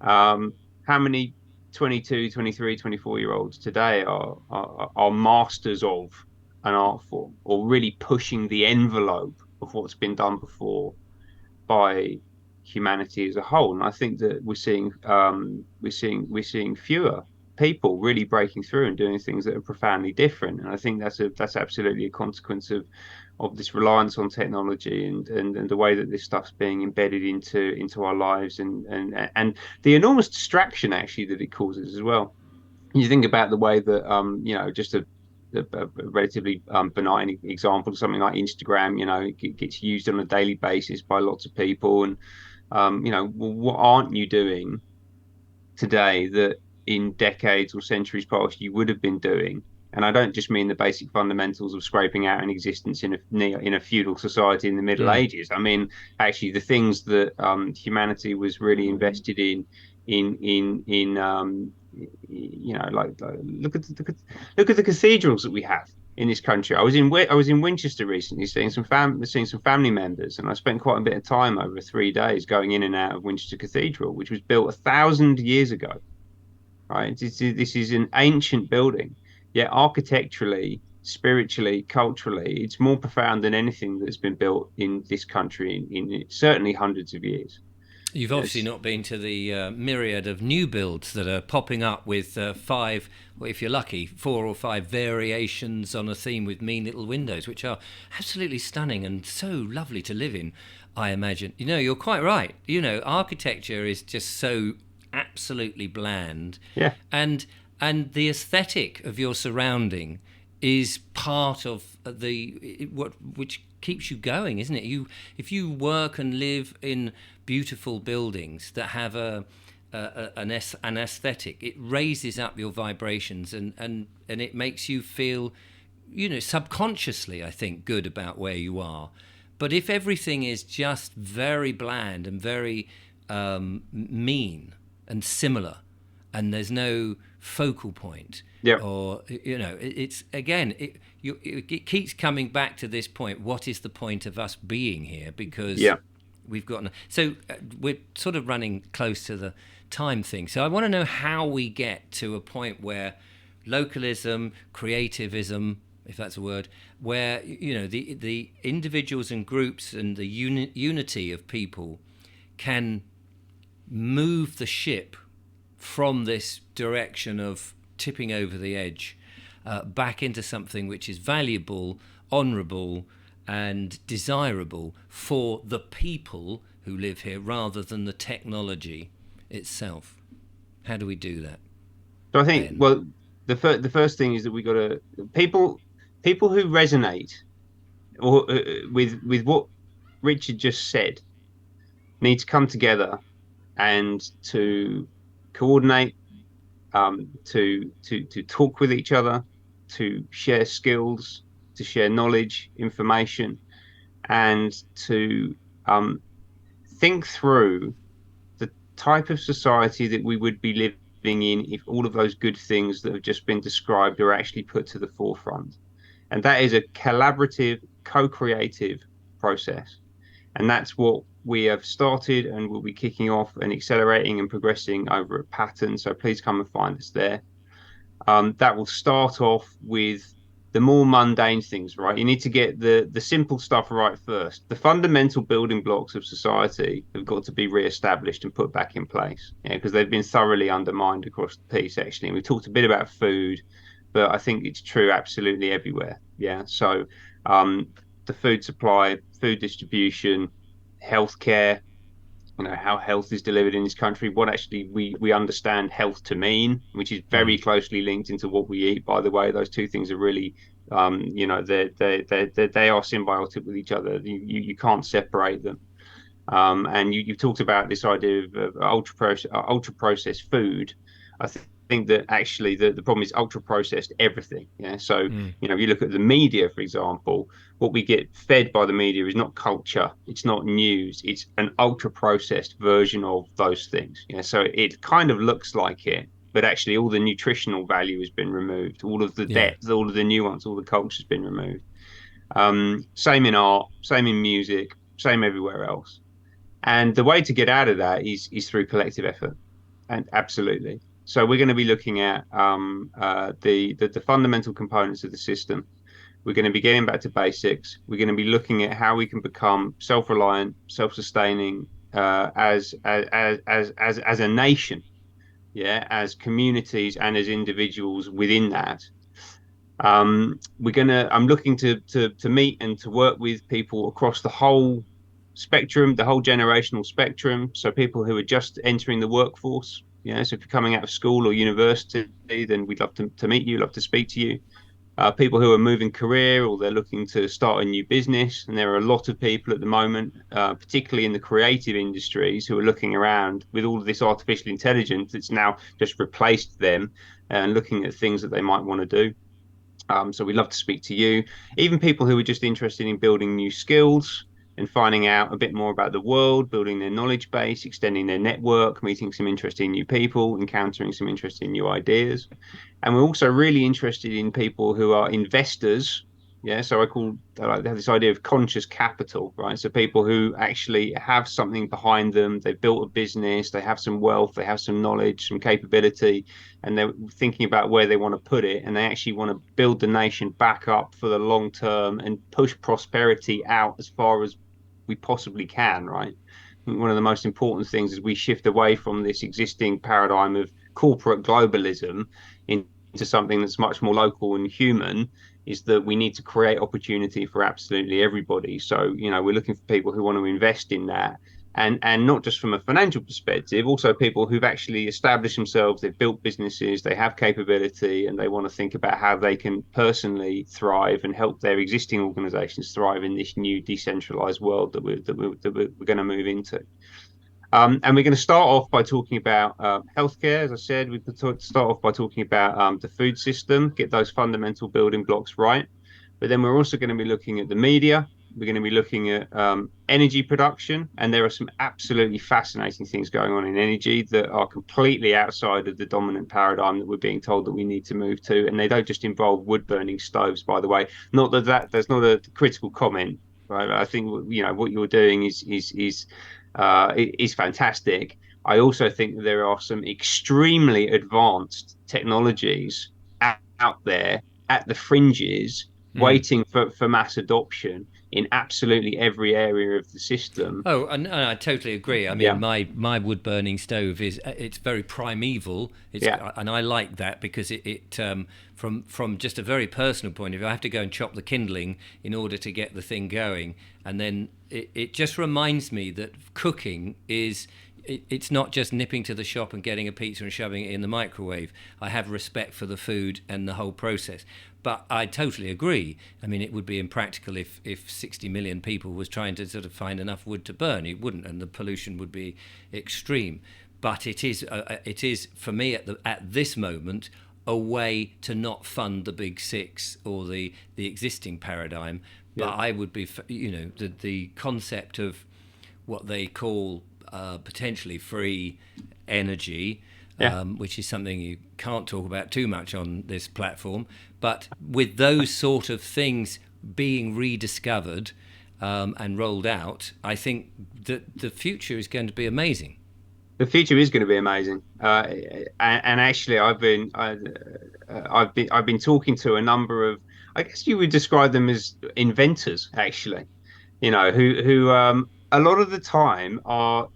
How many 22, 23, 24-year-olds today are masters of an art form or really pushing the envelope of what's been done before by humanity as a whole. And I think that we're seeing fewer people really breaking through and doing things that are profoundly different. And I think that's absolutely a consequence of this reliance on technology and the way that this stuff's being embedded into our lives and the enormous distraction actually that it causes as well. You think about the way that just a relatively benign example, something like Instagram, it gets used on a daily basis by lots of people, and well, what aren't you doing today that in decades or centuries past you would have been doing? And I don't just mean the basic fundamentals of scraping out an existence in a feudal society in the Middle Mm. Ages. I mean, actually, the things that humanity was really invested like look at the cathedrals that we have in this country. I was in Winchester recently, seeing some family members, and I spent quite a bit of time over 3 days going in and out of Winchester Cathedral, which was built 1,000 years ago. Right, this is an ancient building, yet architecturally spiritually, culturally, it's more profound than anything that's been built in this country in certainly hundreds of years. You've obviously Yes. not been to the myriad of new builds that are popping up with five, well, if you're lucky, four or five variations on a theme with mean little windows, which are absolutely stunning and so lovely to live in, I imagine. You know, you're quite right. You know, architecture is just so absolutely bland. Yeah. And and the aesthetic of your surrounding is part of the what which keeps you going, isn't it? You if you work and live in beautiful buildings that have an aesthetic, it raises up your vibrations and it makes you feel, you know, subconsciously, I think, good about where you are. But if everything is just very bland and very mean and similar, and there's no focal point, Yeah. or you know, it's again, it keeps coming back to this point. What is the point of us being here? Because Yeah. we've got so we're sort of running close to the time thing. So I want to know how we get to a point where localism, creativism, if that's a word, where you know the individuals and groups and the unity of people can move the ship from this direction of tipping over the edge back into something which is valuable, honourable, and desirable for the people who live here rather than the technology itself. How do we do that, So I think, Ben? well, the first thing is that we got to people who resonate or with what Richard just said need to come together and to coordinate, to talk with each other, to share skills, to share knowledge, information, and to um, think through the type of society that we would be living in if all of those good things that have just been described are actually put to the forefront. And that is a collaborative, co-creative process. And that's what we have started and will be kicking off and accelerating and progressing over at Pattern. So please come and find us there. That will start off with the more mundane things, right? You need to get the simple stuff right first. The fundamental building blocks of society have got to be re-established and put back in place, yeah, because they've been thoroughly undermined across the piece, actually. And we talked a bit about food, but I think it's true absolutely everywhere. Yeah. So um, the food supply, food distribution, healthcare, you know, how health is delivered in this country, what actually we understand health to mean, which is very Mm. closely linked into what we eat. By the way, those two things are really, you know, they are symbiotic with each other. You can't separate them. And you talked about this idea of ultra processed food. I think that actually the problem is ultra processed everything. Yeah. So, Mm. you know, if you look at the media, for example, what we get fed by the media is not culture, it's not news, it's an ultra processed version of those things. Yeah. So it kind of looks like it, but actually all the nutritional value has been removed, all of the Yeah. depth, all of the nuance, all the culture has been removed. Same in art, same in music, same everywhere else. And the way to get out of that is through collective effort, and absolutely. So we're going to be looking at the fundamental components of the system. We're going to be getting back to basics. We're going to be looking at how we can become self-reliant, self-sustaining as a nation, yeah, as communities and as individuals within that. I'm looking to meet and to work with people across the whole spectrum, the whole generational spectrum. So people who are just entering the workforce. You know, so if you're coming out of school or university, then we'd love to meet you, love to speak to you. People who are moving career or they're looking to start a new business. And there are a lot of people at the moment, particularly in the creative industries, who are looking around with all of this artificial intelligence that's now just replaced them and looking at things that they might want to do. So we'd love to speak to you, even people who are just interested in building new skills and finding out a bit more about the world, building their knowledge base, extending their network, meeting some interesting new people, encountering some interesting new ideas. And we're also really interested in people who are investors Yeah, so I like they have this idea of conscious capital, right? So people who actually have something behind them, they've built a business, they have some wealth, they have some knowledge, some capability, and they're thinking about where they want to put it, and they actually want to build the nation back up for the long term and push prosperity out as far as we possibly can, right? I think one of the most important things is we shift away from this existing paradigm of corporate globalism into something that's much more local and human, is that we need to create opportunity for absolutely everybody. So, we're looking for people who want to invest in that. And not just from a financial perspective, also people who've actually established themselves, they've built businesses, they have capability, and they want to think about how they can personally thrive and help their existing organizations thrive in this new decentralized world that we're going to move into. And we're going to start off by talking about healthcare. As I said, we could start off by talking about the food system, get those fundamental building blocks right. But then we're also going to be looking at the media. We're going to be looking at energy production. And there are some absolutely fascinating things going on in energy that are completely outside of the dominant paradigm that we're being told that we need to move to. And they don't just involve wood burning stoves, by the way. Not that there's not a critical comment, right? I think what you're doing is fantastic. I also think that there are some extremely advanced technologies out there at the fringes Mm. waiting for mass adoption in absolutely every area of the system. Oh, and I totally agree. I mean, Yeah, my wood burning stove is it's very primeval. It's yeah, and I like that because from just a very personal point of view, I have to go and chop the kindling in order to get the thing going, and then it just reminds me that cooking is it's not just nipping to the shop and getting a pizza and shoving it in the microwave. I have respect for the food and the whole process. But I totally agree. I mean, it would be impractical if 60 million people was trying to sort of find enough wood to burn. It wouldn't, and the pollution would be extreme. But it is for me at this moment a way to not fund the big six or the existing paradigm. But yeah, I would be, the concept of what they call potentially free energy, yeah. which is something you can't talk about too much on this platform. But with those sort of things being rediscovered and rolled out, I think that the future is going to be amazing. The future is going to be amazing. And actually, I've been talking to a number of, I guess you would describe them as inventors, actually. Who a lot of the time are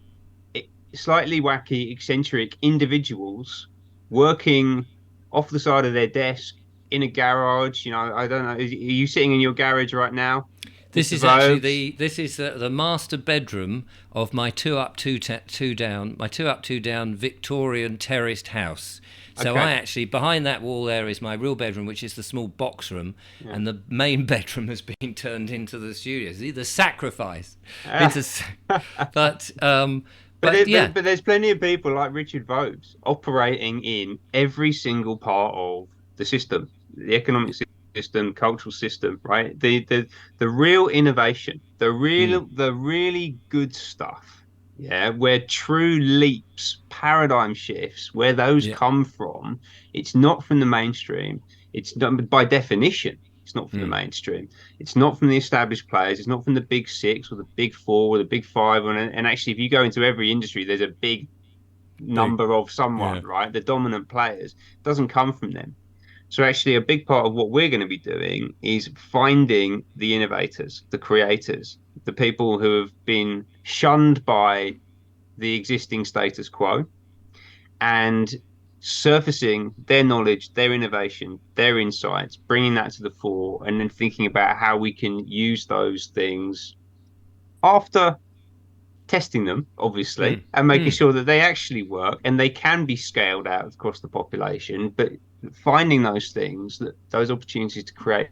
slightly wacky, eccentric individuals working off the side of their desk in a garage. I don't know. Are you sitting in your garage right now, This Mr. is actually Vobes? the master bedroom of my two up two down my two up two down Victorian terraced house. So I Okay. actually behind that wall there is my real bedroom, which is the small box room, Yeah. and the main bedroom has been turned into the studio. See, the sacrifice. It's Ah. but But, but yeah, but there's plenty of people like Richard Vobes operating in every single part of the system, the economic system, cultural system, right? The real innovation, mm, the really good stuff, yeah, where true leaps, paradigm shifts, where those yeah, come from, it's not from the mainstream. It's not by definition, it's not from the mm, mainstream. It's not from the established players. It's not from the big six or the big four or the big five. And actually, if you go into every industry, there's a big big, number of someone, yeah, right? The dominant players doesn't come from them. So actually, a big part of what we're going to be doing is finding the innovators, the creators, the people who have been shunned by the existing status quo and surfacing their knowledge, their innovation, their insights, bringing that to the fore, and then thinking about how we can use those things after testing them, obviously, mm, and making mm, sure that they actually work and they can be scaled out across the population. But finding those things, those opportunities to create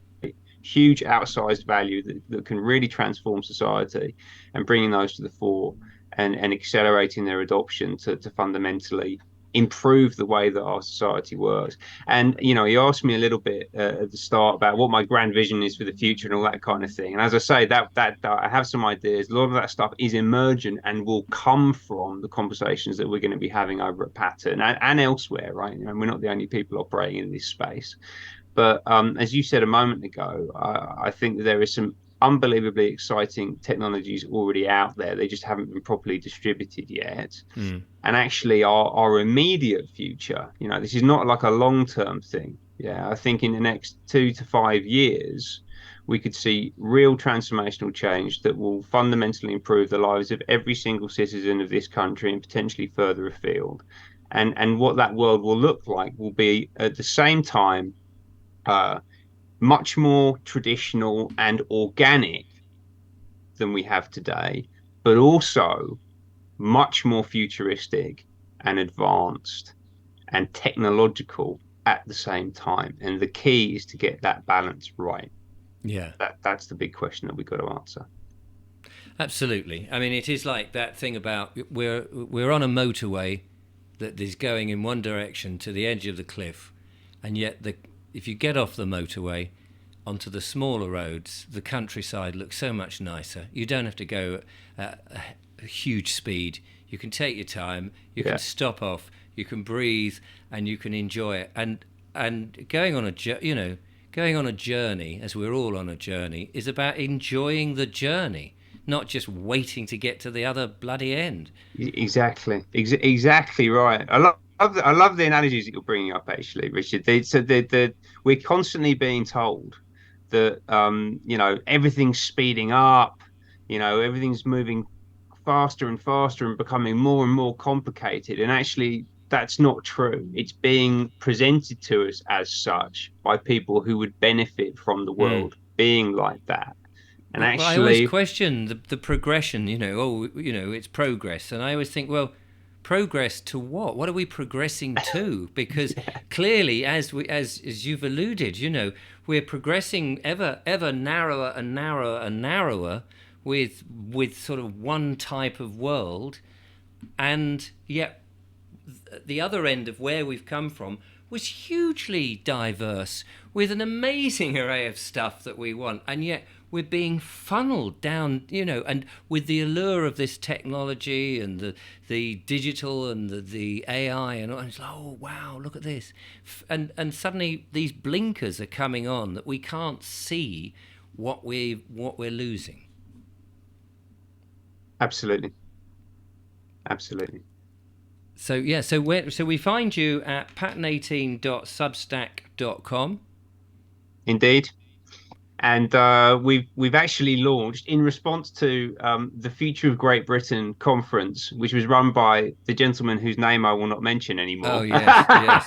huge outsized value that can really transform society and bringing those to the fore and accelerating their adoption to fundamentally improve the way that our society works. And he asked me a little bit at the start about what my grand vision is for the future and all that kind of thing. And as I say, that I have some ideas. A lot of that stuff is emergent and will come from the conversations that we're going to be having over at Pattern and elsewhere, right? We're not the only people operating in this space. But as you said a moment ago, I think that there is some unbelievably exciting technologies already out there. They just haven't been properly distributed yet. Mm. And actually, our immediate future, this is not like a long-term thing. Yeah, I think in the next 2 to 5 years, we could see real transformational change that will fundamentally improve the lives of every single citizen of this country and potentially further afield. And what that world will look like will be at the same time uh, much more traditional and organic than we have today, but also much more futuristic and advanced and technological at the same time. And the key is to get that balance right. Yeah. That's the big question that we've got to answer. Absolutely. I mean, it is like that thing about we're on a motorway that is going in one direction to the edge of the cliff, and yet if you get off the motorway onto the smaller roads, the countryside looks so much nicer. You don't have to go at a huge speed. You can take your time. You can stop off. You can breathe, and you can enjoy it. And going on a journey, as we're all on a journey, is about enjoying the journey, not just waiting to get to the other bloody end. Exactly right. I love the analogies that you're bringing up, actually, Richard. We're constantly being told that everything's speeding up, everything's moving faster and faster and becoming more and more complicated. And actually, that's not true. It's being presented to us as such by people who would benefit from the Mm. world being like that. And Well, I always actually, question the progression, it's progress. And I always think, well, progress to what? What are we progressing to? Because clearly, as you've alluded, we're progressing ever narrower and narrower and narrower with sort of one type of world, and yet the other end of where we've come from was hugely diverse with an amazing array of stuff that we want, and yet we're being funneled down, and with the allure of this technology and the digital and the AI and it's like, oh wow, look at this, and suddenly these blinkers are coming on that we can't see what we're losing. absolutely, absolutely. So so we find you at pattern18.substack.com. Indeed. And we've actually launched in response to the Future of Great Britain conference, which was run by the gentleman whose name I will not mention Oh anymore, yes, yes.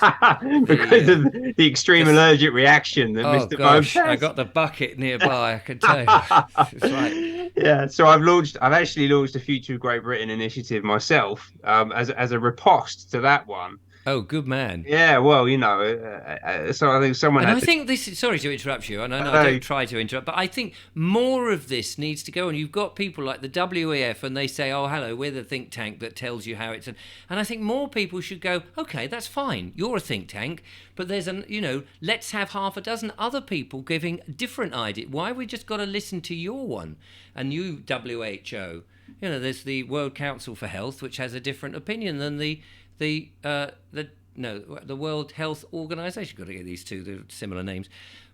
because of the extreme allergic reaction that Oh Mr. Bogues gosh, I has. got the bucket nearby. I can tell you. It's like, Yeah, so I've actually launched a Future of Great Britain initiative myself, as a riposte to that one. oh, good man. Yeah, well, so I think someone And had I to. think this is, sorry to interrupt you, and I know I No, don't try to interrupt, but I think more of this needs to go on. You've got people like the WEF, and they say, oh, hello, we're the think tank that tells you how it's. And I think more people should go, okay, that's fine. You're a think tank, but let's have half a dozen other people giving different ideas. Why have we just got to listen to your one? And you, WHO, there's the World Council for Health, which has a different opinion than the World Health Organization. Got to get these two, they're similar names.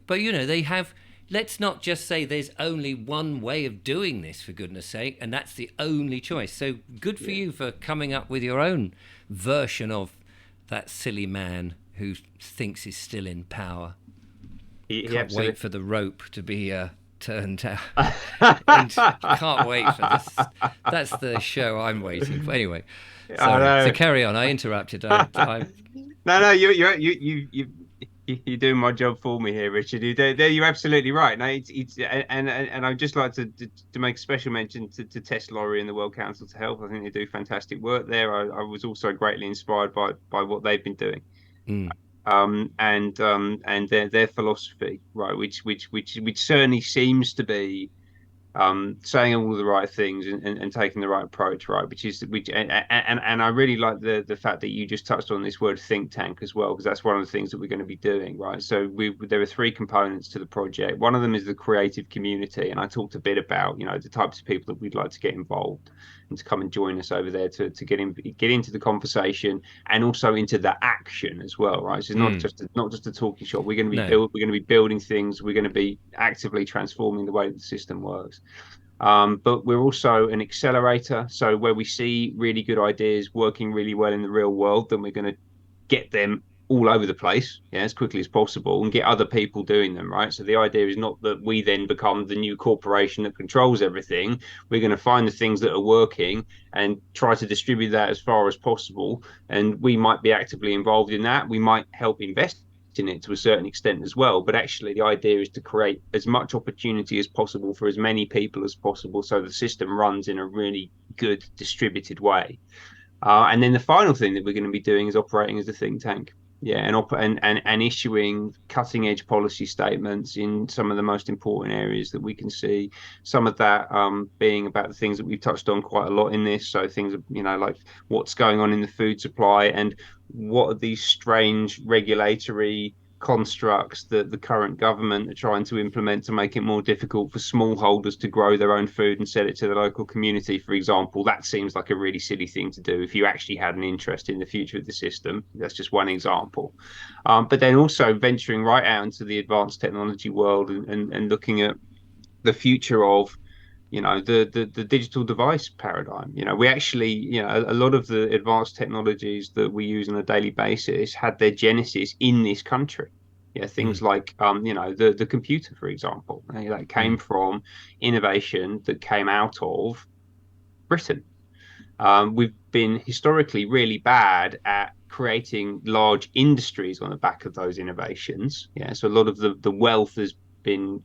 But, they have, let's not just say there's only one way of doing this, for goodness sake, and that's the only choice. So good for you for coming up with your own version of that silly man who thinks he's still in power. Can't wait for the rope to be turned out. And can't wait for this. That's the show I'm waiting for. Anyway, sorry. So carry on. I interrupted. No, you're doing my job for me here, Richard. You're absolutely right. No, and I'd just like to make a special mention to Tess Laurie and the World Council to Health. I think they do fantastic work there. I was also greatly inspired by what they've been doing. Mm. And their philosophy, right, which certainly seems to be saying all of the right things and taking the right approach, right? And I really like the fact that you just touched on this word think tank as well, because that's one of the things that we're going to be doing, right? So there are three components to the project. One of them is the creative community, and I talked a bit about, the types of people that we'd like to get involved and to come and join us over there to get into the conversation and also into the action as well, right? So it's not just a talking shop. No. We're going to be building things. We're going to be actively transforming the way the system works. But we're also an accelerator. So where we see really good ideas working really well in the real world, then we're going to get them all over the place, as quickly as possible, and get other people doing them, right? So the idea is not that we then become the new corporation that controls everything. We're going to find the things that are working and try to distribute that as far as possible. And we might be actively involved in that. We might help invest in it to a certain extent as well. But actually, the idea is to create as much opportunity as possible for as many people as possible, so the system runs in a really good distributed way. And then the final thing that we're going to be doing is operating as a think tank. Yeah, and issuing cutting edge policy statements in some of the most important areas that we can see. Some of that being about the things that we've touched on quite a lot in this. So things, like what's going on in the food supply and what are these strange regulatory constructs that the current government are trying to implement to make it more difficult for smallholders to grow their own food and sell it to the local community, for example. That seems like a really silly thing to do if you actually had an interest in the future of the system. That's just one example. But then also venturing right out into the advanced technology world and looking at the future of the digital device paradigm. We actually, a lot of the advanced technologies that we use on a daily basis had their genesis in this country. Things like the computer, for example, that came from innovation that came out of Britain. We've been historically really bad at creating large industries on the back of those innovations. So a lot of the wealth has been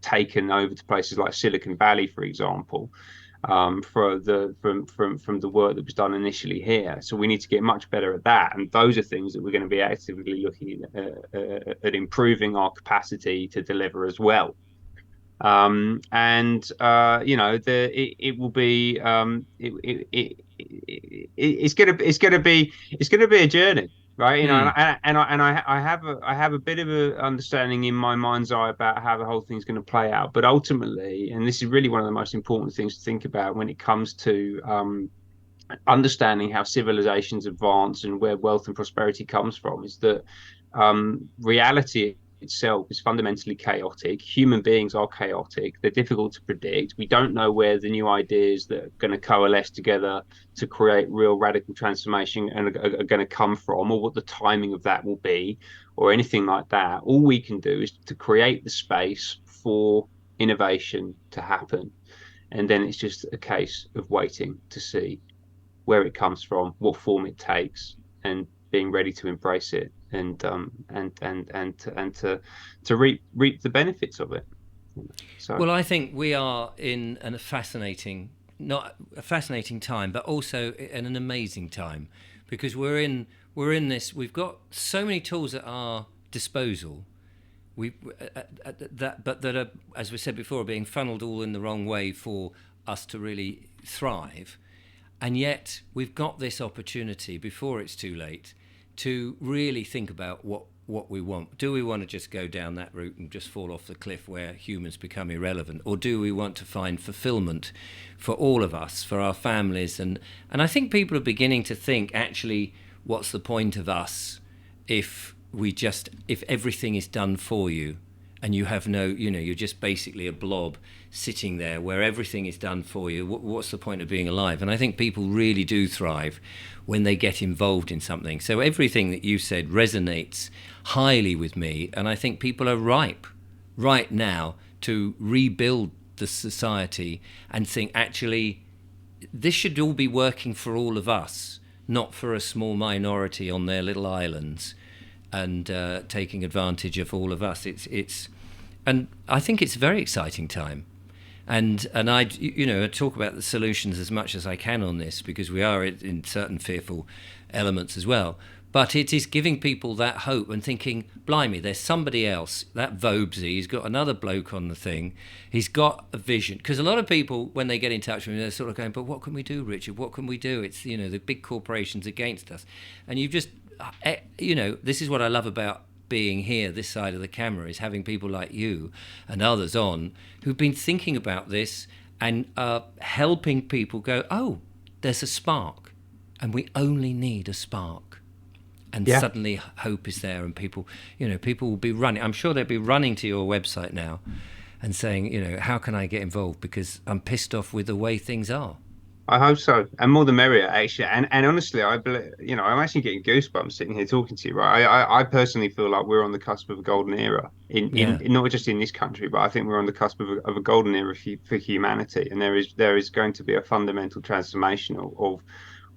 taken over to places like Silicon Valley, for example, from the work that was done initially here. So we need to get much better at that, and those are things that we're going to be actively looking at improving our capacity to deliver as well. It will be it's gonna be a journey, right? I have a bit of a understanding in my mind's eye about how the whole thing's going to play out, but ultimately, and this is really one of the most important things to think about when it comes to understanding how civilizations advance and where wealth and prosperity comes from, is that reality itself is fundamentally chaotic. Human beings are chaotic. They're difficult to predict. We don't know where the new ideas that are going to coalesce together to create real radical transformation and are going to come from, or what the timing of that will be, or anything like that. All we can do is to create the space for innovation to happen. And then it's just a case of waiting to see where it comes from, what form it takes, and being ready to embrace it and to reap the benefits of it. So, well, I think we are in a fascinating, not a fascinating time, but also in an amazing time, because we're in this. We've got so many tools at our disposal. That are, as we said before, being funneled all in the wrong way for us to really thrive. And yet we've got this opportunity before it's too late to really think about what we want. Do we want to just go down that route and just fall off the cliff where humans become irrelevant? Or do we want to find fulfillment for all of us, for our families? And I think people are beginning to think, actually, what's the point of us if everything is done for you and you have no, you're just basically a blob sitting there where everything is done for you. What's the point of being alive? And I think people really do thrive when they get involved in something. So everything that you said resonates highly with me, and I think people are ripe right now to rebuild the society and think, actually, this should all be working for all of us, not for a small minority on their little islands and taking advantage of all of us. And I think it's a very exciting time. And I talk about the solutions as much as I can on this, because we are in certain fearful elements as well. But it is giving people that hope and thinking, blimey, there's somebody else. That Vobesy, he's got another bloke on the thing. He's got a vision. Because a lot of people, when they get in touch with me, they're sort of going, but what can we do, Richard? What can we do? It's, the big corporations against us. And you've just, this is what I love about being here, this side of the camera, is having people like you and others on who've been thinking about this and helping people go, oh, there's a spark. And we only need a spark. And suddenly hope is there, and people will be running. I'm sure they'll be running to your website now and saying, how can I get involved? Because I'm pissed off with the way things are. I hope so, and more the merrier, actually. And honestly, I believe, I'm actually getting goosebumps sitting here talking to you. Right, I personally feel like we're on the cusp of a golden era in not just in this country, but I think we're on the cusp of a golden era for humanity. And there is going to be a fundamental transformation of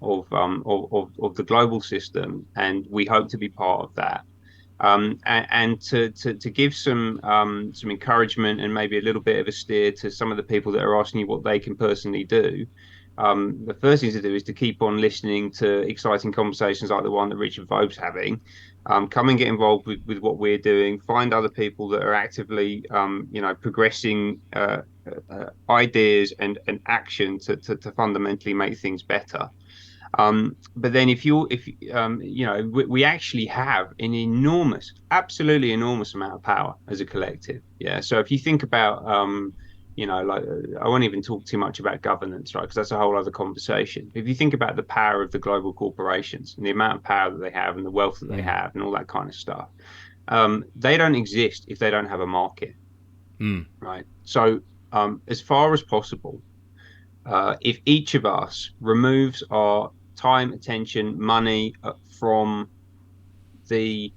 the global system, and we hope to be part of that. And to give some encouragement and maybe a little bit of a steer to some of the people that are asking you what they can personally do. The first thing to do is to keep on listening to exciting conversations like the one that Richard Vobe's having. Come and get involved with what we're doing. Find other people that are actively, progressing ideas and action to fundamentally make things better. But then we actually have an absolutely enormous amount of power as a collective. Yeah. So if you think about, I won't even talk too much about governance, right? Because that's a whole other conversation. If you think about the power of the global corporations and the amount of power that they have and the wealth that they have and all that kind of stuff, they don't exist if they don't have a market, right? So as far as possible, if each of us removes our time, attention, money from the,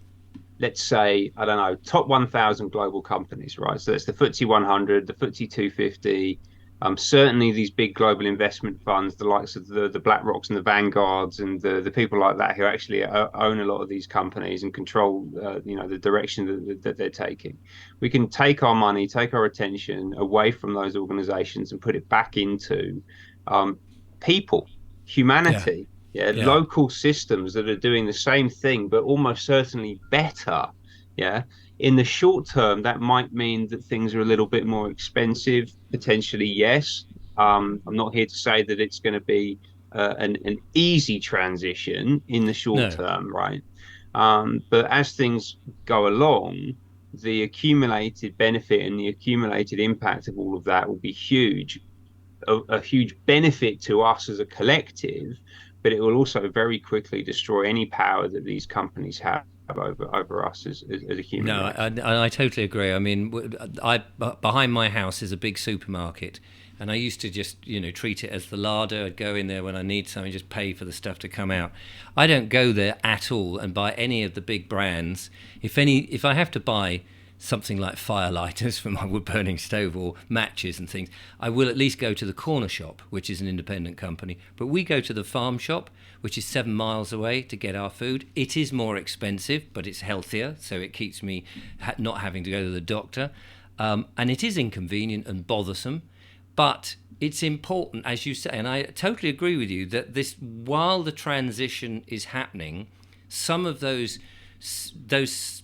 let's say, I don't know, top 1,000 global companies, right? So that's the FTSE 100, the FTSE 250, certainly these big global investment funds, the likes of the BlackRocks and the Vanguards and the people like that who actually own a lot of these companies and control, the direction that they're taking. We can take our money, take our attention away from those organizations and put it back into people, humanity, local systems that are doing the same thing, but almost certainly better. Yeah. In the short term, that might mean that things are a little bit more expensive, potentially, yes. I'm not here to say that it's going to be an easy transition in the short term, right? But as things go along, the accumulated benefit and the accumulated impact of all of that will be huge. A huge benefit to us as a collective, but it will also very quickly destroy any power that these companies have over us as a human race. No, I totally agree. I mean, behind my house is a big supermarket, and I used to just treat it as the larder. I'd go in there when I need something, just pay for the stuff to come out. I don't go there at all and buy any of the big brands. If I have to buy something like firelighters for my wood-burning stove or matches and things, I will at least go to the corner shop, which is an independent company. But we go to the farm shop, which is 7 miles away, to get our food. It is more expensive, but it's healthier, so it keeps me not having to go to the doctor. And it is inconvenient and bothersome, but it's important, as you say, and I totally agree with you, that while the transition is happening, some of those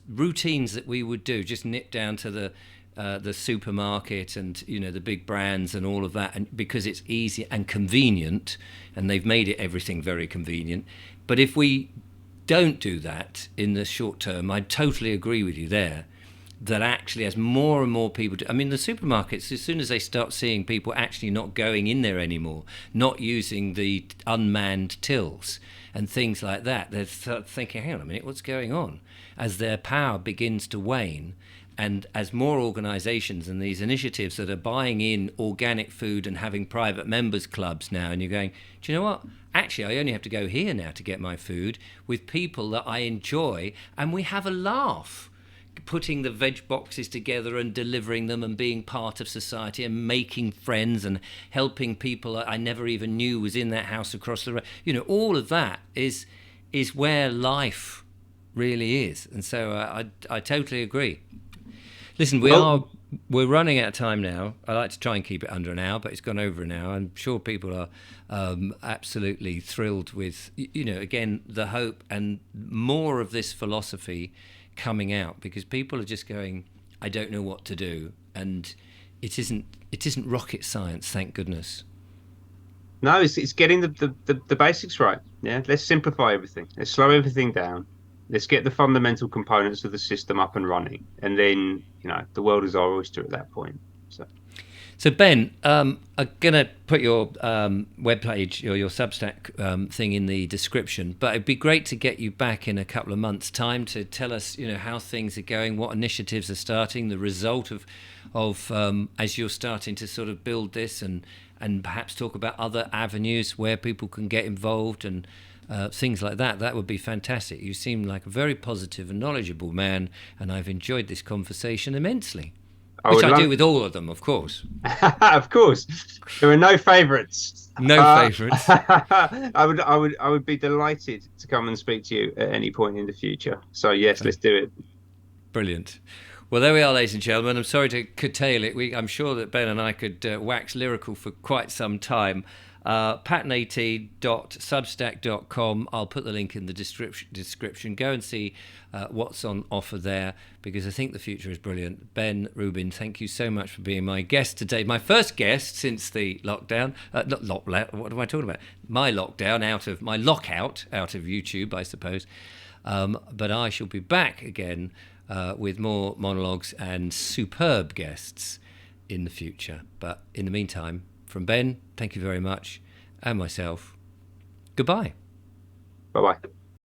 routines that we would do, just nip down to the supermarket and the big brands and all of that, and because it's easy and convenient, and they've made everything very convenient. But if we don't do that in the short term, I totally agree with you there, that actually as more and more people do, I mean, the supermarkets, as soon as they start seeing people actually not going in there anymore, not using the unmanned tills and things like that, they're thinking, hang on a minute, what's going on? As their power begins to wane, and as more organisations and these initiatives that are buying in organic food and having private members clubs now, and you're going, do you know what? Actually, I only have to go here now to get my food with people that I enjoy, and we have a laugh putting the veg boxes together and delivering them and being part of society and making friends and helping people I never even knew was in that house across the road. All of that is where life really is. And so I totally agree. Listen, Well, we're running out of time now. I like to try and keep it under an hour, but it's gone over an hour. I'm sure people are absolutely thrilled with, again, the hope and more of this philosophy coming out, because people are just going, I don't know what to do, and it isn't rocket science, thank goodness. no, it's getting the basics right. Yeah, let's simplify everything. Let's slow everything down. Let's get the fundamental components of the system up and running, and then the world is our oyster at that point. So, So Ben, I'm gonna put your webpage or your Substack thing in the description. But it'd be great to get you back in a couple of months' time to tell us, how things are going, what initiatives are starting, the result of as you're starting to sort of build this, and perhaps talk about other avenues where people can get involved and things like that. That would be fantastic. You seem like a very positive and knowledgeable man, and I've enjoyed this conversation immensely. I Which would I do love, with all of them, of course. of course, there are no favorites. No favourites. I would be delighted to come and speak to you at any point in the future. So yes, let's do it. Brilliant. Well, there we are, ladies and gentlemen. I'm sorry to curtail it. I'm sure that Ben and I could wax lyrical for quite some time. Patnat.substack.com. I'll put the link in the description. Go and see what's on offer there, because I think the future is brilliant. Ben, Rubin, thank you so much for being my guest today. My first guest since the lockdown. What am I talking about? My lockout out of YouTube, I suppose. But I shall be back again with more monologues and superb guests in the future. But in the meantime, from Ben, thank you very much, and myself, goodbye. Bye bye.